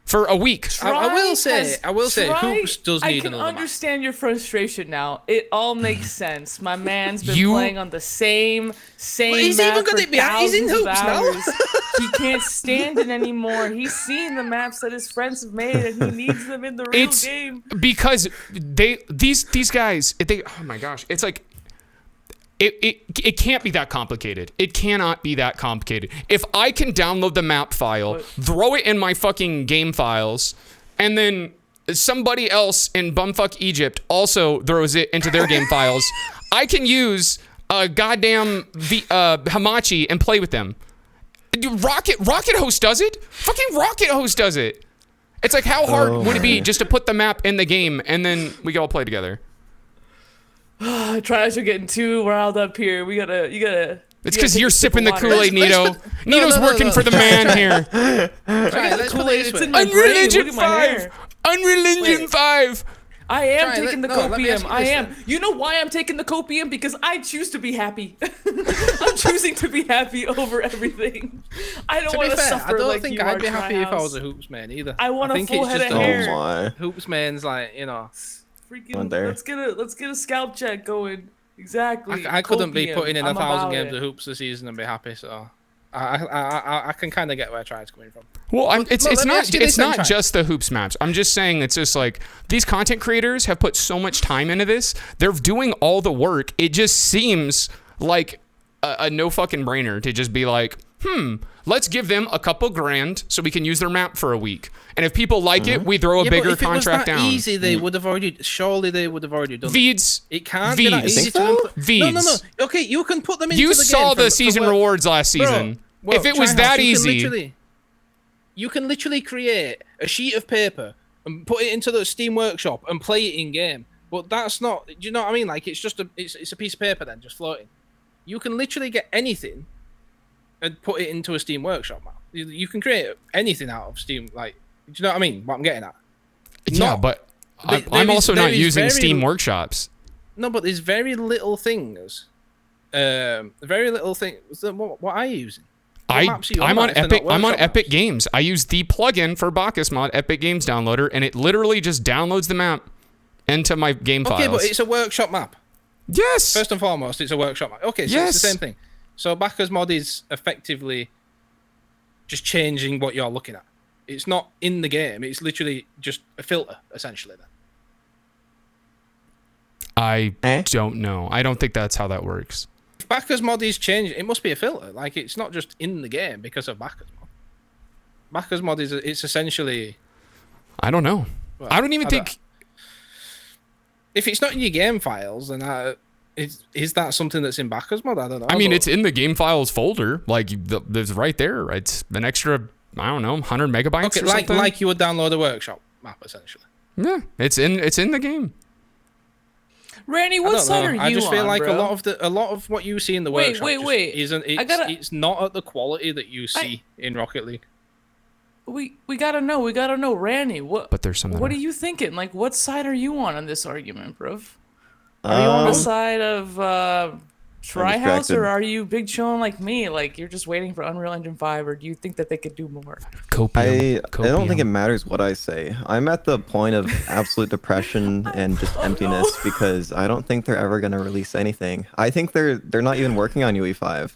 for a week. I will say, Try- Hoops does I need can another map. understand your frustration now. It all makes sense. My man's been You- playing on the same he's map even got for it behind- he's in thousands of Hoops now. hours. He can't stand it anymore. He's seen the maps that his friends have made, and he needs them in the real It's game. because these guys, oh my gosh, it's like it can't be that complicated. It cannot be that complicated. If I can download the map file, throw it in my fucking game files, and then somebody else in bumfuck Egypt also throws it into their game files, I can use a goddamn Hamachi and play with them. Rocket Host does it. Fucking Rocket Host does it. It's like, how hard would it be just to put the map in the game and then we can all play together? Tries are getting too riled up here. You gotta. It's because you're sipping the Kool-Aid, Nito. No, Nito's no, working no. for the man here. Right, let's put it Kool-Aid. this It's way. in my Unreal brain. Engine Look at my hair. 5. Unreal Engine Wait. 5. I am Try, taking the let me ask copium. you I this am. then. You know why I'm taking the copium? Because I choose to be happy. I'm choosing to be happy over everything. I don't To want be to fair, suffer I don't like think you I'd are, be happy if I Tryhouse. was a Hoops man either. I want a think full it's head just of a hair. Oh my. Hoops man's like, you know, Freaking. One there. Let's get a scalp check going. Exactly. I couldn't be Copium. putting in I'm 1,000 about games it. of Hoops this season and be happy. So I can kind of get where Try's coming from. Well, it's let me not ask you this then, Try. just the hoops maps. I'm just saying it's just like these content creators have put so much time into this. They're doing all the work. It just seems like a no fucking brainer to just be like, let's give them a couple grand so we can use their map for a week. And if people like it, we throw a Yeah, bigger but if contract it was that down. easy, they would have already. Surely they would have already done it. Veeds. It can't be that Veeds. easy Think so? to implement. No. Veeds. Okay, you can put them into You the saw game the from season where- rewards last Bro, season. Bro, If it was Tryhouse, that you can easy, you can literally create a sheet of paper and put it into the Steam Workshop and play it in game. But that's not. Do you know what I mean? Like it's just it's a piece of paper then just floating. You can literally get anything and put it into a Steam Workshop map. You can create anything out of Steam. Like, do you know what I mean? What I'm getting at? yeah, Not- but there I'm is- also there not is using very Steam l- Workshops. No, but there's very little things. Very little things. So what are you using? What maps are you I'm on if they're Epic. not I'm on workshop Epic maps? Games. I use the plugin for Bacchus mod, Epic Games Downloader, and it literally just downloads the map into my game Okay, files. but it's a workshop map. Yes. First and foremost, it's a workshop map. Okay, so Yes. it's the same thing. So Bacchus mod is effectively just changing what you're looking at. It's not in the game. It's literally just a filter, essentially. Then. I Eh? don't know. I don't think that's how that works. If Bacchus mod is changing, it must be a filter. Like, it's not just in the game because of Bacchus mod. Bacchus mod it's essentially... I don't know. Well, I don't even think... If it's not in your game files, then is that something that's in Bacchus mod? I don't know. I mean, but- it's in the game files folder. Like, it's right there. It's an extra, I don't know, 100 megabytes okay, or like something. you would download a workshop map, essentially. Yeah, it's in the game. Randy, I what don't side know. are you I just feel on, like bro? a lot of what you see in the Wait, workshop wait. isn't. It's not at the quality that you see in Rocket League. We gotta know, Randy. But there's some that What are. are you thinking? Like, what side are you on this argument, bro? Are you on the side of Tryhouse, distracted. or are you big chillin' like me? Like, you're just waiting for Unreal Engine 5, or do you think that they could do more? Copium. I don't think it matters what I say. I'm at the point of absolute depression and just emptiness because I don't think they're ever gonna release anything. I think they're not even working on UE5,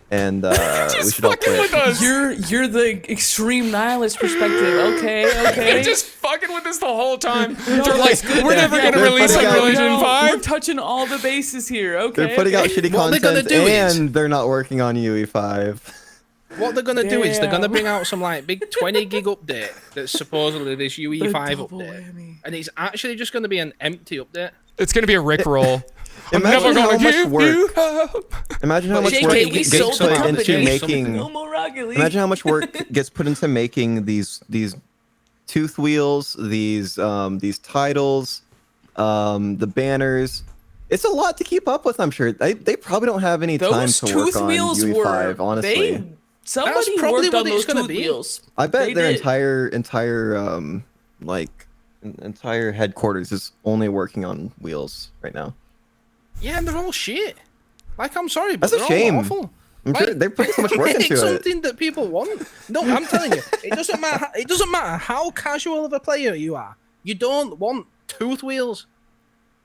and we should all fucking quit. with us. You're the extreme nihilist perspective. Okay. They're just fucking with us the whole time. They're No, like, it's good we're that- never yeah, gonna they're release putting out- Unreal Engine No, 5. we're touching all the bases here. Okay. They're putting out shitty What they're gonna content do is- and they're not working on UE5. What they're gonna do is they're gonna Damn. bring out some like big 20 gig update that's supposedly this UE5 double update, whammy. and it's actually just gonna be an empty update. It's gonna be a Rickroll. I'm Imagine never how gonna much give work. you up. Imagine how But much JK, work we gets sold the put company. into Something- making. No more Rocket League. Imagine how much work gets put into making these tooth wheels, these titles, the banners. It's a lot to keep up with. I'm sure they probably don't have any time Those to work tooth on wheels UE5. were Honestly, somebody probably worked what on it's those gonna tooth be. wheels. I bet They their did. entire headquarters is only working on wheels right now. Yeah, and they're all shit. Like, I'm sorry, but That's a they're shame. all awful. I'm sure they're putting so much work It's into it. something that people want. No, I'm telling you, it doesn't matter. It doesn't matter how casual of a player you are. You don't want tooth wheels.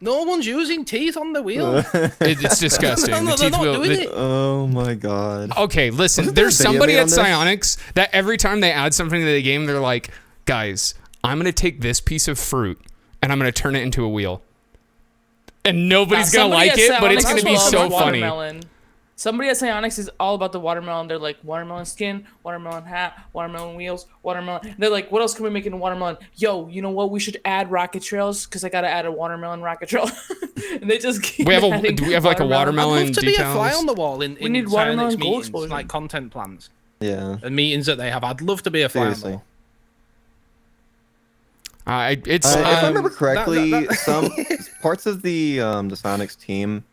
No one's using teeth on the wheel. It's disgusting. No, The they're teeth not wheel. doing it. Oh my god. Okay, listen. Wasn't there There's a video somebody made at on this? Psyonix that every time they add something to the game, they're like, guys, I'm gonna take this piece of fruit and I'm gonna turn it into a wheel. And nobody's gonna Somebody like at it, but it's Psyonix gonna be loves so funny. watermelon. Somebody at Psyonix is all about the watermelon. They're like, watermelon skin, watermelon hat, watermelon wheels, watermelon. They're like, what else can we make in a watermelon? Yo, you know what? We should add rocket trails because I gotta add a watermelon rocket trail. And they just keep Do adding we have like a I'd watermelon love to be a fly decals? on the wall in need Psyonix watermelon gold meetings, explosion. like content plans Yeah. and meetings that they have. I'd love to be a fly on the Seriously. wall. It's If I remember that- correctly, that- some parts of the Sonics team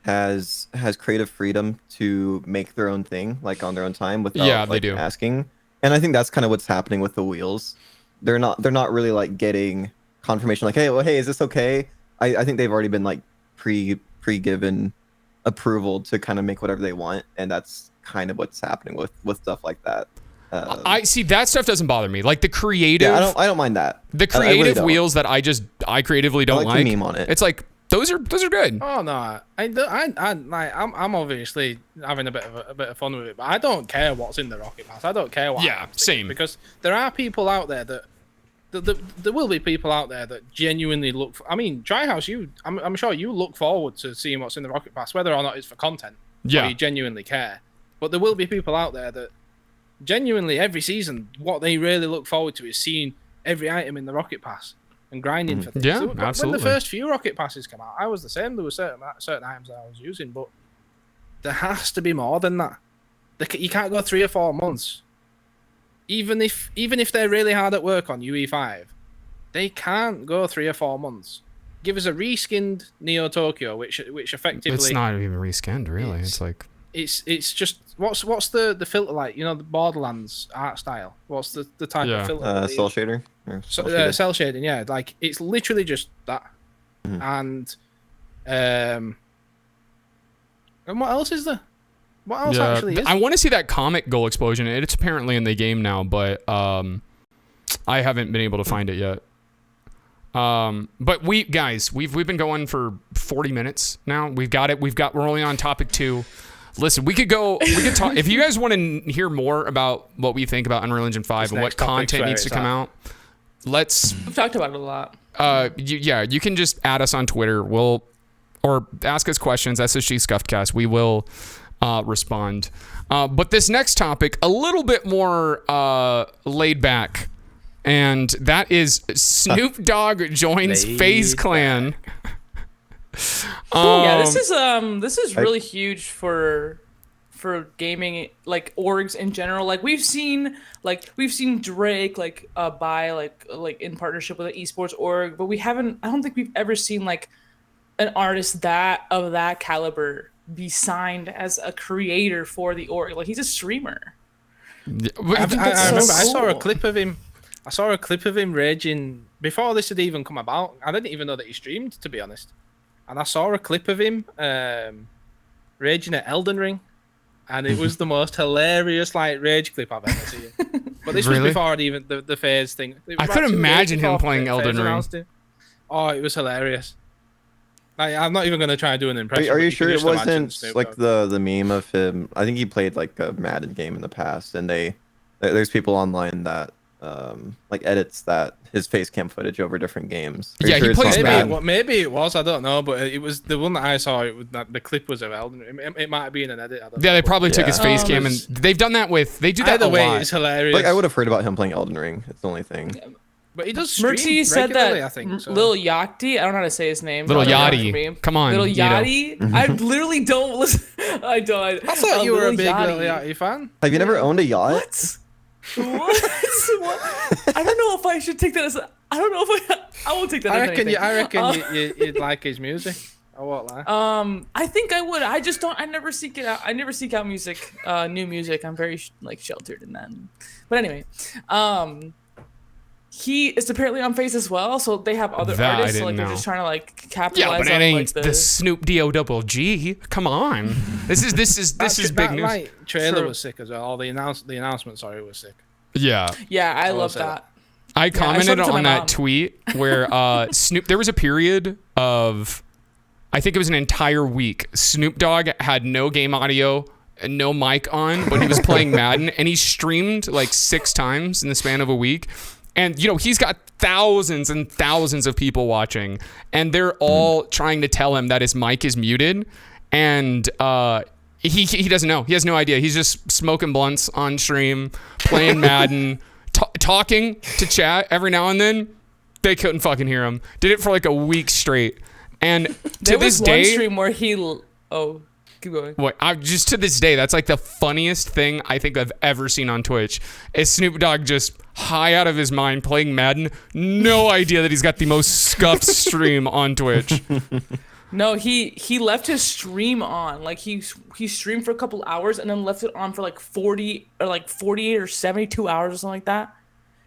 has creative freedom to make their own thing, like on their own time, without Yeah, they like, do. asking. And I think that's kind of what's happening with the wheels. They're not really like getting confirmation, like, hey, is this okay? I think they've already been like pre-given approval to kind of make whatever they want, and that's kind of what's happening with stuff like that. I see that stuff doesn't bother me. Like the creative, Yeah, I don't mind that. the I really creative don't. wheels that I creatively don't like to like. meme on it. It's like those are good. Oh no, I'm obviously having a bit of fun with it, but I don't care what's in the Rocket Pass. I don't care what. Yeah, happens, same. Because there are people out there that there will be people out there that genuinely look. I mean, Tryhouse, I'm sure you look forward to seeing what's in the Rocket Pass, whether or not it's for content. Yeah. Or you genuinely care. But there will be people out there that genuinely every season, what they really look forward to is seeing every item in the Rocket Pass and grinding for things. Yeah, So when absolutely. the first few Rocket Passes come out, I was the same. There were certain items that I was using, but there has to be more than that. You can't go 3 or 4 months. Even if they're really hard at work on UE5, they can't go 3 or 4 months. Give us a reskinned Neo Tokyo, which effectively It's not even reskinned, really. It's like it's just what's the filter like? You know, the Borderlands art style. What's the type Yeah. of filter? that they Cell use? shader. Or cell shader. Cell shading, yeah. Like it's literally just that. Mhm. And And what else is there? What else Yeah, actually is? I want to see that comic goal explosion. It's apparently in the game now, but I haven't been able to find it yet. But we've been going for 40 minutes now. We're only on topic 2. Listen, we could talk if you guys want to hear more about what we think about Unreal Engine 5 and what content needs to come out. We've talked about it a lot. You can just add us on Twitter. Or ask us questions. SSG Scuffedcast. We will respond. But this next topic, a little bit more laid back, and that is Snoop Dogg joins FaZe Clan. This is really huge for gaming, like orgs in general. Like we've seen Drake buy like in partnership with an esports org, but I don't think we've ever seen like an artist of that caliber be signed as a creator for the org. Like he's a streamer. I remember I saw a clip of him. I saw a clip of him raging before this had even come about. I didn't even know that he streamed, to be honest. And I saw a clip of him raging at Elden Ring, and it was the most hilarious rage clip I've ever seen. But this was before even the FaZe thing. I could imagine him playing Elden Ring. Oh, it was hilarious. I'm not even going to try and do an impression. Are you sure it wasn't like the meme of him? I think he played like a Madden game in the past, and there's people online that edits that his face cam footage over different games. Yeah, he plays Madden. Maybe it was. I don't know, but it was the one that I saw. The clip was of Elden. It might have been an edit. Yeah, they probably took his face cam, and they've done that with. They do that either a way, lot. it's hilarious. Like I would have heard about him playing Elden Ring. It's the only thing. Yeah. But he does stream Mercy said regularly, that I think, so. Lil Yachty, I don't know how to say his name. Little Yachty. Come on. Little Yachty. I literally don't listen. I thought you were a big Lil Yachty fan. Have you never owned a yacht? What? I don't know if I should take that as. I don't know if I won't take that. I reckon you'd like his music. I won't lie. I think I would. I just don't. I never seek it out. I never seek out music, new music. I'm very sheltered in that. But anyway, he is apparently on FaZe as well, so they have other artists. So, they're just trying to capitalize. Yeah, but it ain't the Snoop D-O-double-G. Come on, this is big news. That trailer was sick as well. All the announcement, was sick. Yeah. Yeah, I love that. I commented on that tweet where Snoop. There was a period of, I think it was an entire week. Snoop Dogg had no game audio and no mic on, but he was playing Madden, and he streamed like 6 times in the span of a week. And, he's got thousands and thousands of people watching, and they're all trying to tell him that his mic is muted. And he doesn't know. He has no idea. He's just smoking blunts on stream, playing Madden, talking to chat every now and then. They couldn't fucking hear him. Did it for like a week straight. And to this day, one stream where he... Oh, keep going. Just to this day, that's like the funniest thing I think I've ever seen on Twitch. Is Snoop Dogg just high out of his mind playing Madden? No idea that he's got the most scuffed stream on Twitch. No, he left his stream on. Like he streamed for a couple hours and then left it on for like 40 or like 48 or 72 hours or something like that.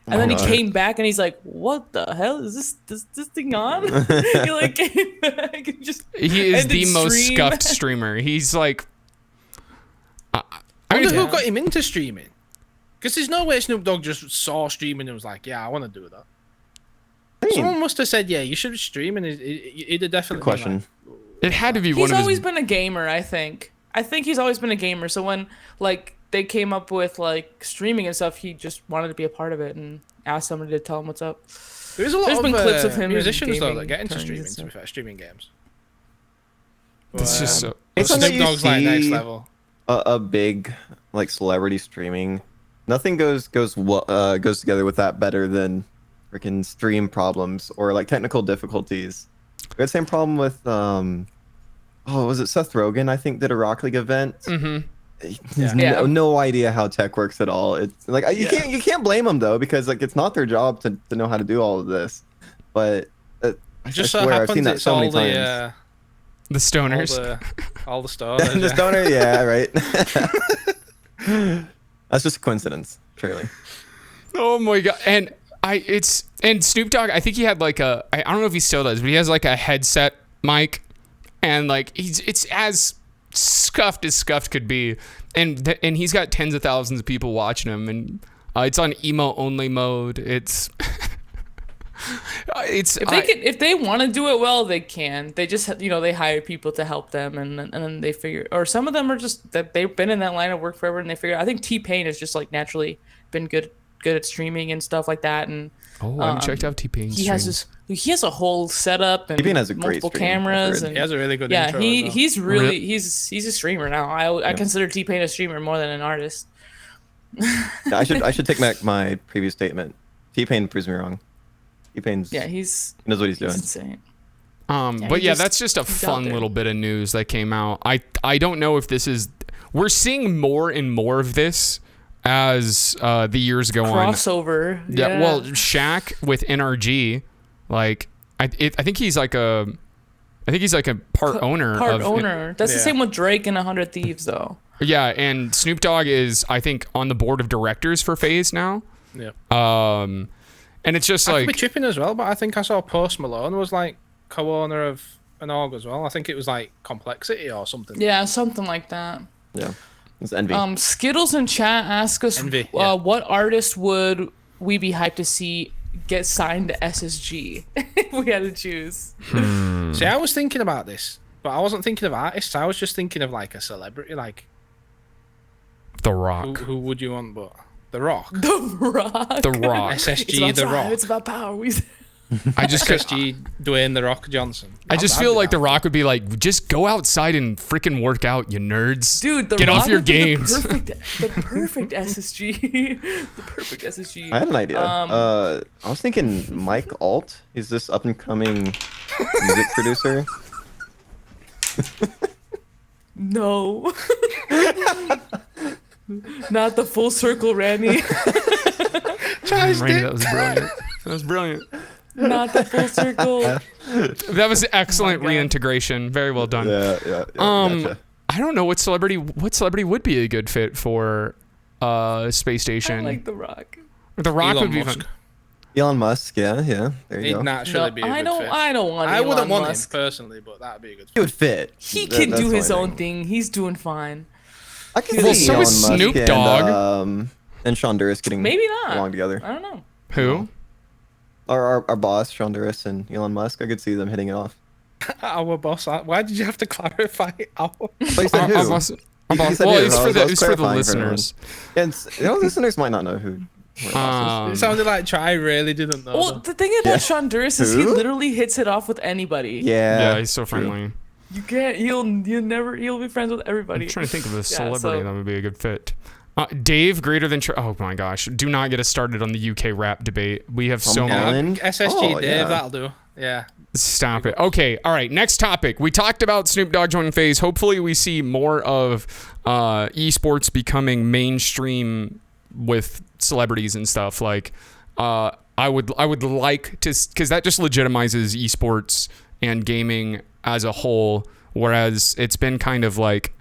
And then he came back and he's like, "What the hell is this thing on?" He came back and just. He is the most scuffed streamer. He's like. I wonder who got him into streaming. Because there's no way Snoop Dogg just saw streaming and was like, "Yeah, I want to do that." Someone must have said, "Yeah, you should stream," and it'd definitely. Good question. It had to be one of his. He's always been a gamer, I think. I think he's always been a gamer. So when they came up with streaming and stuff, he just wanted to be a part of it and asked somebody to tell him what's up. There's been clips of him musicians though that get into streaming. To be fair, streaming games. But, it's just so. It's Snoop Dogg's next level. A big celebrity streaming. Nothing goes together with that better than freaking stream problems or technical difficulties. We had the same problem with was it Seth Rogen? I think did a Rocket League event. Mm-hmm. No idea how tech works at all. It's you can't blame them though, because it's not their job to know how to do all of this. But I swear I've seen that so many times. The stoners, all the stoners, the stoner, yeah, right. That's just a coincidence, truly. Oh my god! And Snoop Dogg, I think he had I don't know if he still does, but he has a headset mic, and like it's as scuffed could be, and he's got tens of thousands of people watching him, and it's on emo only mode. It's if they want to do it well, they can. They just they hire people to help them, and then they figure. Or some of them are just that they've been in that line of work forever, and they figure. I think T-Pain has just like naturally been good at streaming and stuff like that. And I haven't checked out T-Pain's he has a whole setup and T-Pain has a great multiple stream, cameras, and He has a really good yeah, intro. as well. he's really he's a streamer now. I consider T-Pain a streamer more than an artist. I should take back my previous statement. T-Pain proves me wrong. T-Pain's he knows what he's doing. insane. But that's just a fun little bit of news that came out. I don't know if this is. We're seeing more and more of this as the years go on. Crossover. Yeah. Well, Shaq with NRG, like I think he's like a part owner. Part owner. That's the same with Drake and 100 Thieves, though. Yeah, and Snoop Dogg is, I think, on the board of directors for FaZe now. Yeah. And it's just I like could be tripping as well, but I think I saw Post Malone was like co-owner of an org as well. I think it was like Complexity or something. Yeah, something like that. Yeah, it's Envy. Skittles in chat ask us Envy, yeah. what artist would we be hyped to see get signed to SSG if we had to choose. See, I was thinking about this, but I wasn't thinking of artists. I was just thinking of like a celebrity, like The Rock. who would you want? But The Rock, The Rock. The Rock. SSG, The Rock, It's about power. I just SSG, Dwayne The Rock Johnson. I just feel like The Rock would be like, just go outside and freaking work out, you nerds. Dude, get Rock off your would be games. The perfect SSG. The perfect SSG. I had an idea. I was thinking Mike Alt. He's this up and coming music producer. No. Not the full circle, Randy. Randy, that was brilliant. That was brilliant. Not the full circle. That was excellent God. reintegration. Very well done. Yeah. Gotcha. I don't know what celebrity would be a good fit for Space I Station. like The Rock. The Rock Elon would be Musk. fun. Elon Musk. Yeah. There you He'd go. naturally be a good fit. I don't want. I Elon wouldn't want Musk. him personally, but that'd be a good He fit. would fit. He That- can that's do the his only own thing. thing. He's doing fine. I can Well, see so Elon is Musk Snoop Dogg. and Sean Duras getting Maybe not. along together. I don't know. Who? Our boss, Sean Duras and Elon Musk. I could see them hitting it off. Our boss. Why did you have to clarify our? But he said who? Our boss- He said well, who. it's I for was the clarifying for everyone. listeners. And listeners might not know who. our boss is. It sounded like Try really didn't know. Well, though. the thing about Sean Duras is he Who? literally hits it off with anybody. Yeah, Yeah. he's so true. friendly. You can't. He'll be friends with everybody. I'm trying to think of a Yeah, celebrity so- that would be a good fit. Dave, greater than... oh my gosh. Do not get us started on the UK rap debate. We have so Tom many... Holland? SSG Oh, Dave, yeah. that'll do. Yeah. Stop it. Okay, all right, next topic. We talked about Snoop Dogg joining FaZe. Hopefully we see more of esports becoming mainstream with celebrities and stuff. Like, I would like to... because that just legitimizes esports and gaming as a whole, whereas it's been kind of like...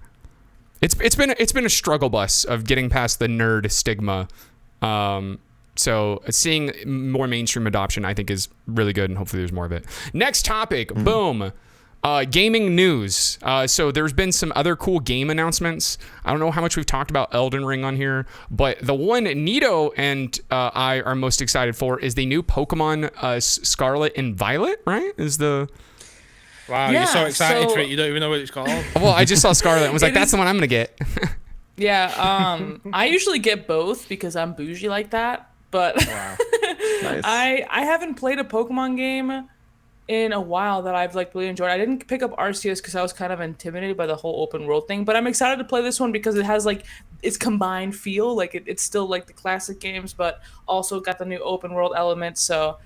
It's been a struggle bus of getting past the nerd stigma. So seeing more mainstream adoption, I think, is really good, and hopefully there's more of it. Next topic, boom. Gaming news. So there's been some other cool game announcements. I don't know how much we've talked about Elden Ring on here, but the one Nito and I are most excited for is the new Pokemon Scarlet and Violet, right? Wow, Yeah, you're so excited so- for it. You don't even know what it's called. Well, I just saw Scarlet and was like, It that's is- the one I'm going to get. Yeah. I usually get both because I'm bougie like that. But Nice. I haven't played a Pokemon game in a while that I've like really enjoyed. I didn't pick up Arceus because I was kind of intimidated by the whole open world thing, but I'm excited to play this one because it has like its combined feel. Like it's still like the classic games, but also got the new open world element. So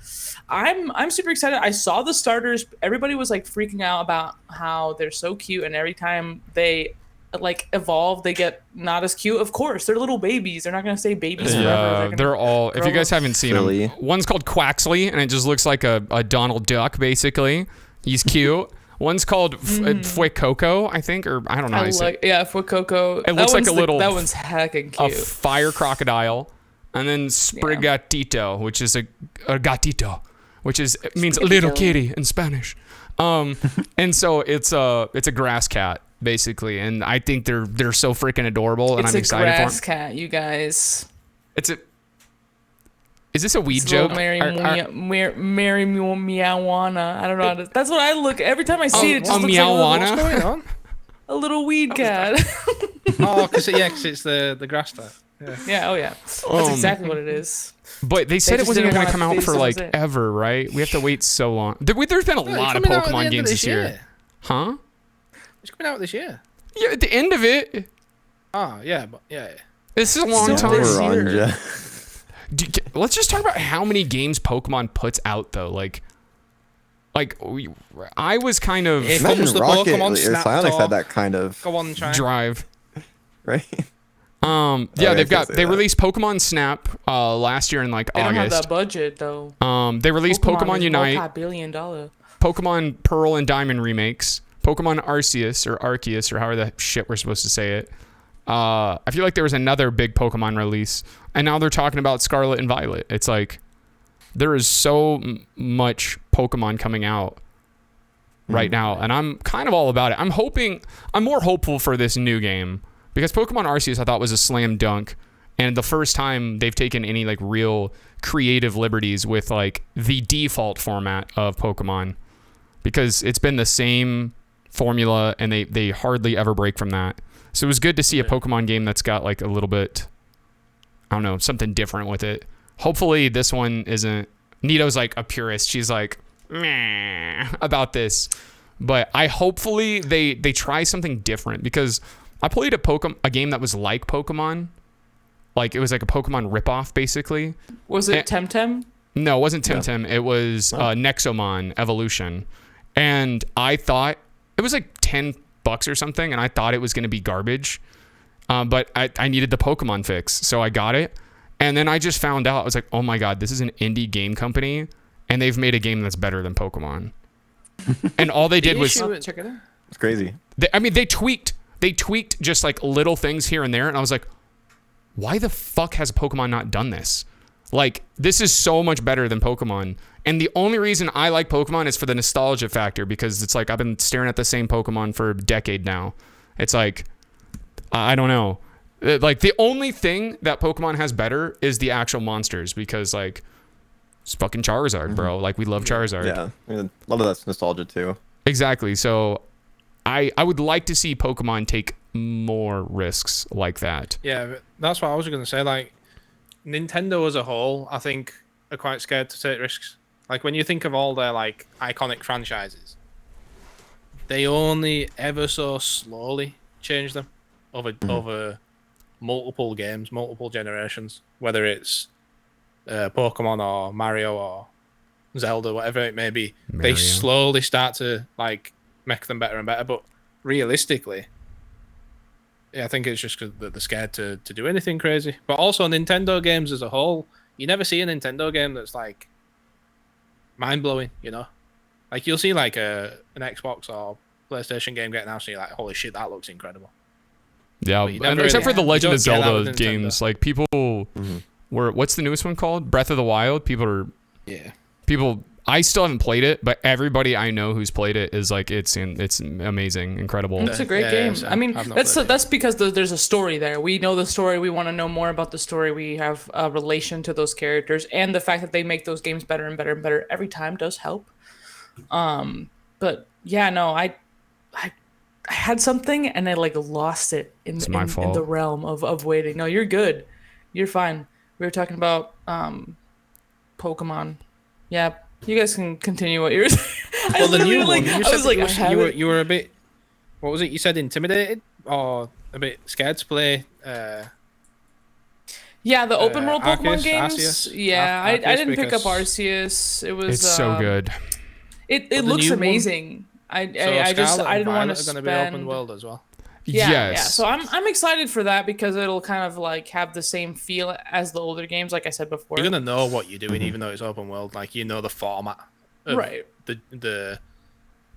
I'm super excited. I saw the starters. Everybody was like freaking out about how they're so cute, and every time they like evolve, they get not as cute. Of course, they're little babies. They're not gonna stay babies forever. Yeah, gonna they're all. If grow you guys up. haven't seen Silly. them, one's called Quaxley, and it just looks like a Donald Duck, basically. He's cute. One's called Fuecoco, I think, or I don't know how you say it. Yeah, for Coco. It looks like a little That one's heckin' A cute. fire crocodile, and then Sprigatito, which is a gatito, which means little kitty in Spanish. And so it's a grass cat basically, and I think they're so freaking adorable, and I'm excited for them. It's a grass cat, you guys. Is this a weed It's joke? Mary Meowana. I don't know how to. That's what I look every time I see it. It just looks Meowana? What's going on? a little weed cat. Oh, because it's the grass type. Yeah. Yeah. Oh yeah. That's exactly what it is. But they said it just wasn't didn't going to wanna come out say for like something. ever, right? We have to wait so long. There's been a lot of It's coming out at the Pokemon end games of this year. Huh? It's coming out this year. Yeah, at the end of it. Oh, yeah, but yeah. This is a long Still time. this year. Orange, yeah. Let's just talk about how many games Pokemon puts out, though. I was kind of Here Imagine comes the Rocket Pokemon or Snap Psyonix Talk. had that kind of, Go on, try. drive. right? Yeah, Okay, they released Pokemon Snap last year in like They don't have August. that budget though. They released Pokemon is Unite, multi-billion-dollar. Pokemon Pearl and Diamond remakes, Pokemon Arceus or however the shit we're supposed to say it. I feel like there was another big Pokemon release, and now they're talking about Scarlet and Violet. It's like there is so much Pokemon coming out right now, and I'm kind of all about it. I'm more hopeful for this new game because Pokemon Arceus I thought was a slam dunk, and the first time they've taken any like real creative liberties with like the default format of Pokemon, because it's been the same formula and they hardly ever break from that. So it was good to see a Pokemon game that's got like a little bit, I don't know, something different with it. Hopefully this one isn't. Nito's like a purist. She's like, meh about this. But hopefully they try something different, because I played a game that was like Pokemon. Like it was like a Pokemon ripoff basically. Was it Temtem? No, it wasn't Temtem. It was Nexomon Evolution. And I thought it was like $10 or something, and I thought it was going to be garbage. But I needed the Pokemon fix, so I got it. And then I just found out, I was like, oh my God, this is an indie game company, and they've made a game that's better than Pokemon. And all they did was, Check it out. It's crazy. they tweaked just like little things here and there. And I was like, why the fuck has Pokemon not done this? Like, this is so much better than Pokemon. And the only reason I like Pokemon is for the nostalgia factor, because it's like I've been staring at the same Pokemon for a decade now. It's like, I don't know. Like, the only thing that Pokemon has better is the actual monsters, because like it's fucking Charizard, bro. Like, we love Charizard. Yeah, I mean, a lot of that's nostalgia too. Exactly. So I would like to see Pokemon take more risks like that. Yeah, but that's what I was going to say. Like, Nintendo as a whole, I think, are quite scared to take risks. Like, when you think of all their like iconic franchises, they only ever so slowly change them over multiple games, multiple generations. Whether it's Pokemon or Mario or Zelda, whatever it may be, Mario. they slowly start to like make them better and better. But realistically, yeah, I think it's just because they're scared to do anything crazy. But also Nintendo games as a whole, you never see a Nintendo game that's like mind blowing. You know, like you'll see like an Xbox or PlayStation game getting out, and you're like, holy shit, that looks incredible. Yeah, But you never and except really- for the you Legend don't of get that Zelda with Nintendo. games, like people were, what's the newest one called? Breath of the Wild. Yeah. I still haven't played it, but everybody I know who's played it is like, it's amazing, incredible. It's a great Yeah, game. so I mean, I've not that's played it. that's because there's a story there. We know the story. We want to know more about the story. We have a relation to those characters, and the fact that they make those games better and better and better every time does help. But yeah, no, I had something and I like lost it in my in fault. the realm of waiting. No, you're good. You're fine. We were talking about Pokemon. Yeah, you guys can continue what you're saying. Well, the new one. like, You I said was like, I that have it. you were a bit. What was it? You said intimidated or a bit scared to play. Yeah, the open world Arceus, Pokemon games. Arceus, Yeah, I Arceus didn't pick up because Arceus. It was It's so good. It the looks new one- amazing. I So just Scarlet I and didn't want to Violet are spend. going to be open world as well. Yeah, yeah. Yes. So I'm excited for that because it'll kind of like have the same feel as the older games, like I said before. You're going to know what you're doing, even though it's open world. Like you know the format. Of Right. The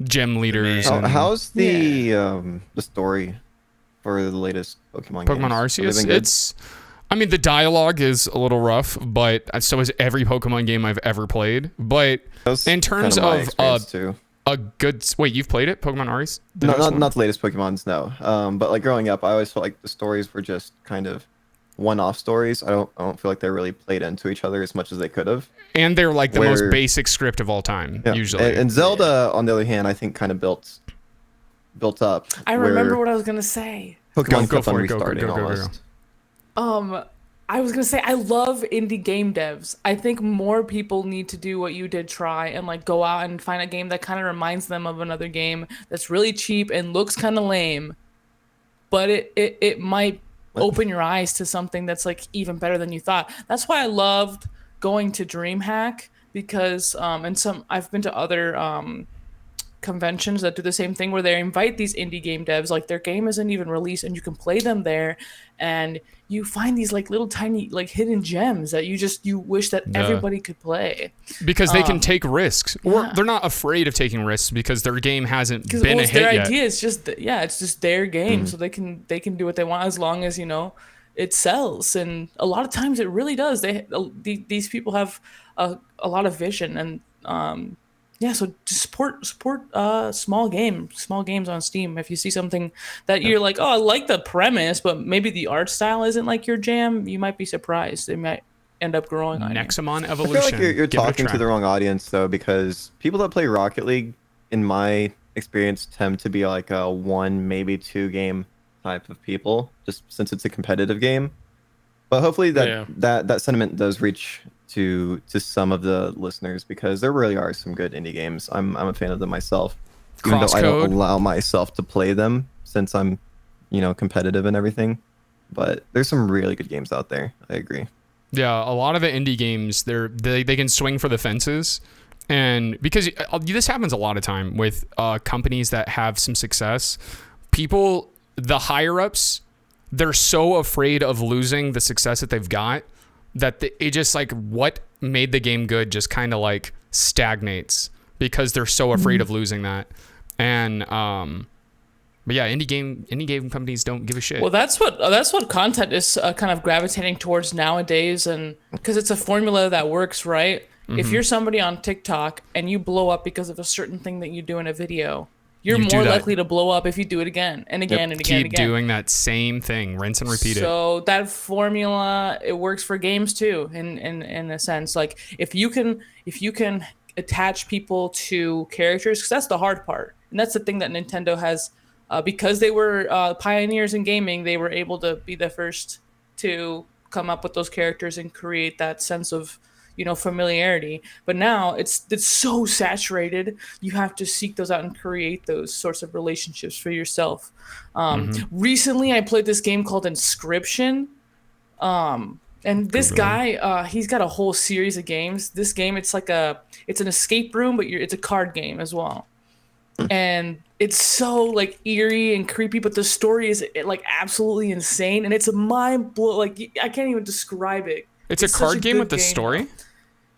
Gem leaders. How- and How's the story for the latest Pokemon? Pokemon games? Have they Arceus. been good? It's I mean, the dialogue is a little rough, but so is every Pokemon game I've ever played. But That's in terms kinda my of experience too. a good wait, you've played it, Pokemon Aries? The Not, newest not one? not the latest Pokemon's, no. But like growing up, I always felt like the stories were just kind of one-off stories. I don't feel like they really played into each other as much as they could have. And they're like the most Where- basic script of all time, Yeah. usually. And Zelda, on the other hand, I think kind of built up. I remember where what I was gonna say. Pokemon Go kept on for it, go, go, restarting go, go, go. almost. I was gonna say I love indie game devs. I think more people need to do what you did, try and like go out and find a game that kind of reminds them of another game that's really cheap and looks kind of lame, but it might open your eyes to something that's like even better than you thought. That's why I loved going to DreamHack because and some I've been to other conventions that do the same thing where they invite these indie game devs, like their game isn't even released and you can play them there, and you find these like little tiny like hidden gems that you wish that Yeah. everybody could play Because they can take risks, or yeah. they're not afraid of taking risks because their game hasn't because been a it's their hit yet. idea. It's just it's just their game, so they can do what they want as long as it sells. And a lot of times it really does. These people have a lot of vision, and yeah, so just support small games on Steam. If you see something that you're like, oh, I like the premise, but maybe the art style isn't like your jam, you might be surprised. They might end up growing on you. Nexamon I Evolution. feel like you're Give it a talking to try. the wrong audience though, because people that play Rocket League, in my experience, tend to be like a one, maybe two game type of people, just since it's a competitive game. But hopefully Yeah. that sentiment does reach to some of the listeners, because there really are some good indie games. I'm a fan of them myself, even though I don't Crosscode. allow myself to play them since I'm, competitive and everything. But there's some really good games out there. I agree. Yeah, a lot of the indie games, they can swing for the fences, and because this happens a lot of time with companies that have some success, people, the higher ups, they're so afraid of losing the success that they've got that it just like what made the game good just kind of like stagnates because they're so afraid of losing that. And but yeah, indie game companies don't give a shit. Well, that's what content is kind of gravitating towards nowadays, and because it's a formula that works, right? If you're somebody on TikTok and you blow up because of a certain thing that you do in a video, you're You do more that. likely to blow up if you do it again and again and again and Keep again. doing that same thing, rinse and repeat it. So that formula, it works for games too, in a sense. Like if you can attach people to characters, because that's the hard part, and that's the thing that Nintendo has, because they were pioneers in gaming. They were able to be the first to come up with those characters and create that sense of familiarity. But now it's so saturated, you have to seek those out and create those sorts of relationships for yourself. Recently I played this game called Inscription, and this guy, he's got a whole series of games. This game, it's an escape room, but it's a card game as well, and it's so like eerie and creepy, but the story is like absolutely insane, and it's a mind blow. Like I can't even describe it. It's a such card game good with the story?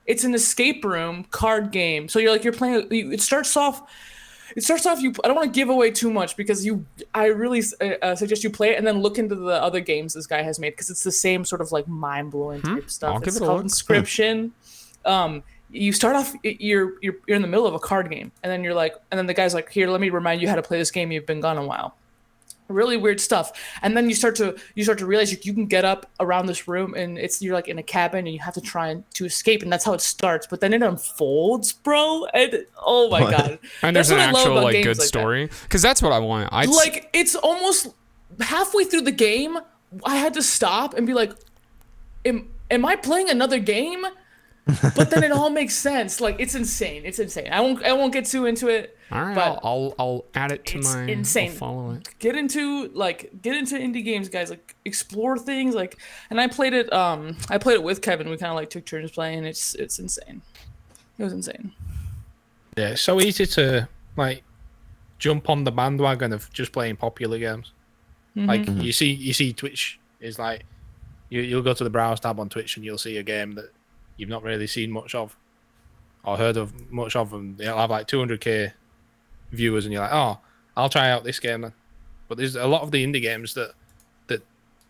It's an escape room card game. So you're playing. It starts off. You. I don't want to give away too much because I really suggest you play it and then look into the other games this guy has made, because it's the same sort of like mind blowing type stuff. I'll give It's it a called look. Inscription. You start off. You're in the middle of a card game, and then the guy's like, "Here, let me remind you how to play this game. You've been gone a while." Really weird stuff. And then you start to realize you can get up around this room, and you're like in a cabin and you have to try to escape, and that's how it starts. But then it unfolds, bro. And oh my god. And there's That's an what I love actual about like games good like that. story, because that's what I want. Like it's almost halfway through the game, I had to stop and be like, am I playing another game? But then it all makes sense. Like it's insane. I won't get too into it. All right, but I'll add it to it's my. insane. I'll follow it. Get into indie games, guys. Like explore things. Like, and I played it. I played it with Kevin. We kind of like took turns playing. It's insane. It was insane. Yeah, it's so easy to like jump on the bandwagon of just playing popular games. Like you see Twitch is like you'll go to the browse tab on Twitch and you'll see a game that you've not really seen much of or heard of much of, and they'll have like 200k viewers, and you're like, oh, I'll try out this game then. But there's a lot of the indie games that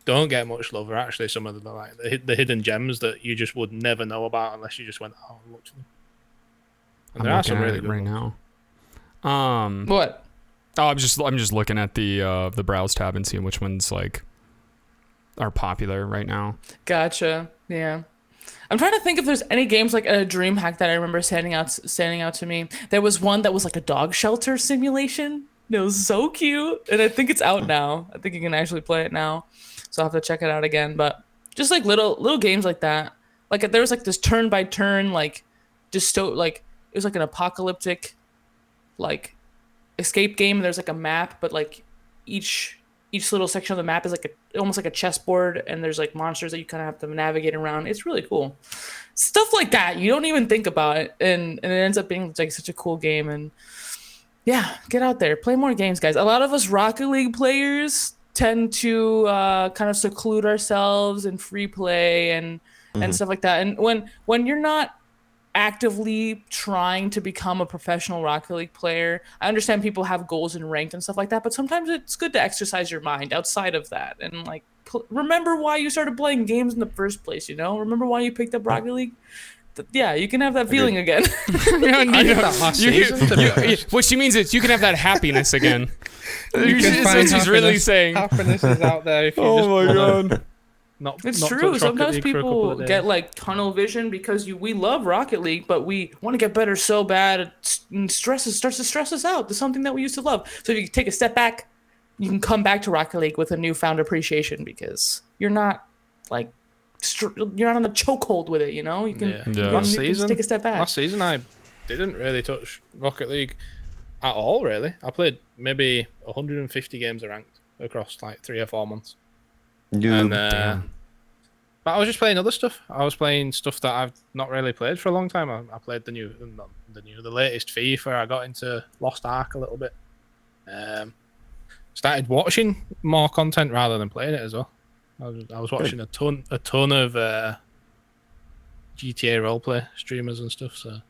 don't get much love are actually some of the hidden gems that you just would never know about unless you just went out and looked for them. And there are some really good right ones. now. What? Oh, I'm just looking at the browse tab and seeing which ones like are popular right now. Gotcha. Yeah. I'm trying to think if there's any games like a DreamHack that I remember standing out to me. There was one that was like a dog shelter simulation. It was so cute, and I think it's out now. I think you can actually play it now, so I'll have to check it out again. But just like little games like that. Like there was like this turn by turn like like it was like an apocalyptic like escape game. There's like a map, but like each little section of the map is like almost like a chessboard, and there's like monsters that you kind of have to navigate around. It's really cool. Stuff like that you don't even think about it, and it ends up being like such a cool game. And yeah, get out there, play more games, guys. A lot of us Rocket League players tend to kind of seclude ourselves in free play and stuff like that. And when you're not actively trying to become a professional Rocket League player, I understand people have goals in ranked and stuff like that, but sometimes it's good to exercise your mind outside of that and like remember why you started playing games in the first place. Remember why you picked up Rocket League. Yeah, you can have that feeling again. I did that last season. What she means is you can have that happiness again. You can That's find what she's really saying. Happiness is out there if you just god. It's not true. touch Rocket Sometimes League for a couple of people days. get like tunnel vision because we love Rocket League, but we want to get better so bad, and starts to stress us out. There's something that we used to love. So if you take a step back, you can come back to Rocket League with a newfound appreciation because you're not like you're not on a chokehold with it. You can, Yeah. you can Last just season, take a step back. Last season, I didn't really touch Rocket League at all. Really, I played maybe 150 games of ranked across like 3 or 4 months. Noob. And, but I was just playing other stuff. I was playing stuff that I've not really played for a long time. I played the latest FIFA. I got into Lost Ark a little bit. Started watching more content rather than playing it as well. I was watching a ton of GTA roleplay streamers and stuff. So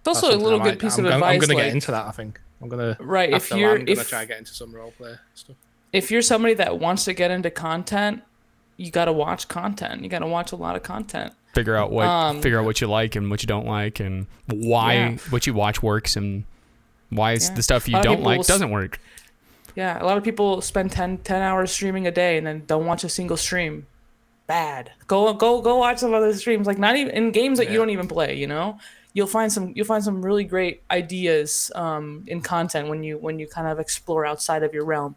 It's also a little good piece of advice. I'm gonna like, get into that. I think I'm gonna. Right, I'm gonna try and get into some roleplay stuff. If you're somebody that wants to get into content, you got to watch content. You got to watch a lot of content. Figure out what you like and what you don't like, and why what you watch works and why the stuff you don't like doesn't work. Yeah, a lot of people spend 10 hours streaming a day and then don't watch a single stream. Bad. Go watch some other streams, like not even in games that you don't even play. You'll find some really great ideas in content when you kind of explore outside of your realm.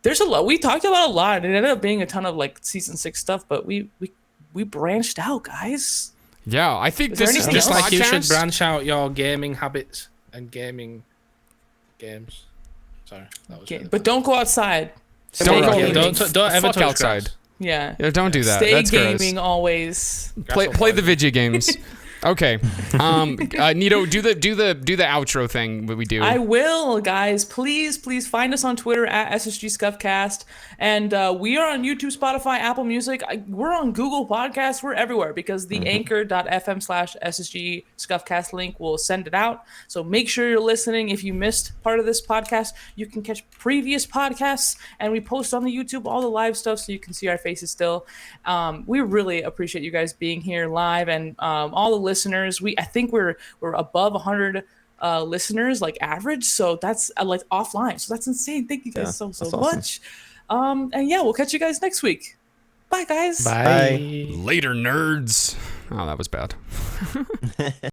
There's a lot we talked about a lot. It ended up being a ton of like season 6 stuff, but we branched out, guys. Yeah, I think Is there this is anything just else? Like you should podcast. branch out your gaming habits and gaming games. Sorry, that was. Really But don't go outside. Don't go. gaming. Don't ever Fuck touch outside. grass. Yeah. Yeah, don't do that. Stay That's gaming gross. always. Play the video games. Okay. Nito, do the outro thing that we do. I will, guys. Please find us on Twitter at SSG Scuffcast. And we are on YouTube, Spotify, Apple Music. We're on Google Podcasts. We're everywhere because the anchor.fm/SSG Scuffcast link will send it out. So make sure you're listening. If you missed part of this podcast, you can catch previous podcasts. And we post on the YouTube all the live stuff so you can see our faces still. We really appreciate you guys being here live and all the listeners. I think we're above 100 listeners like average, so that's like offline, so that's insane. Thank you guys so awesome. much. And yeah, we'll catch you guys next week. Bye, guys. Bye. Later, nerds. Oh, that was bad.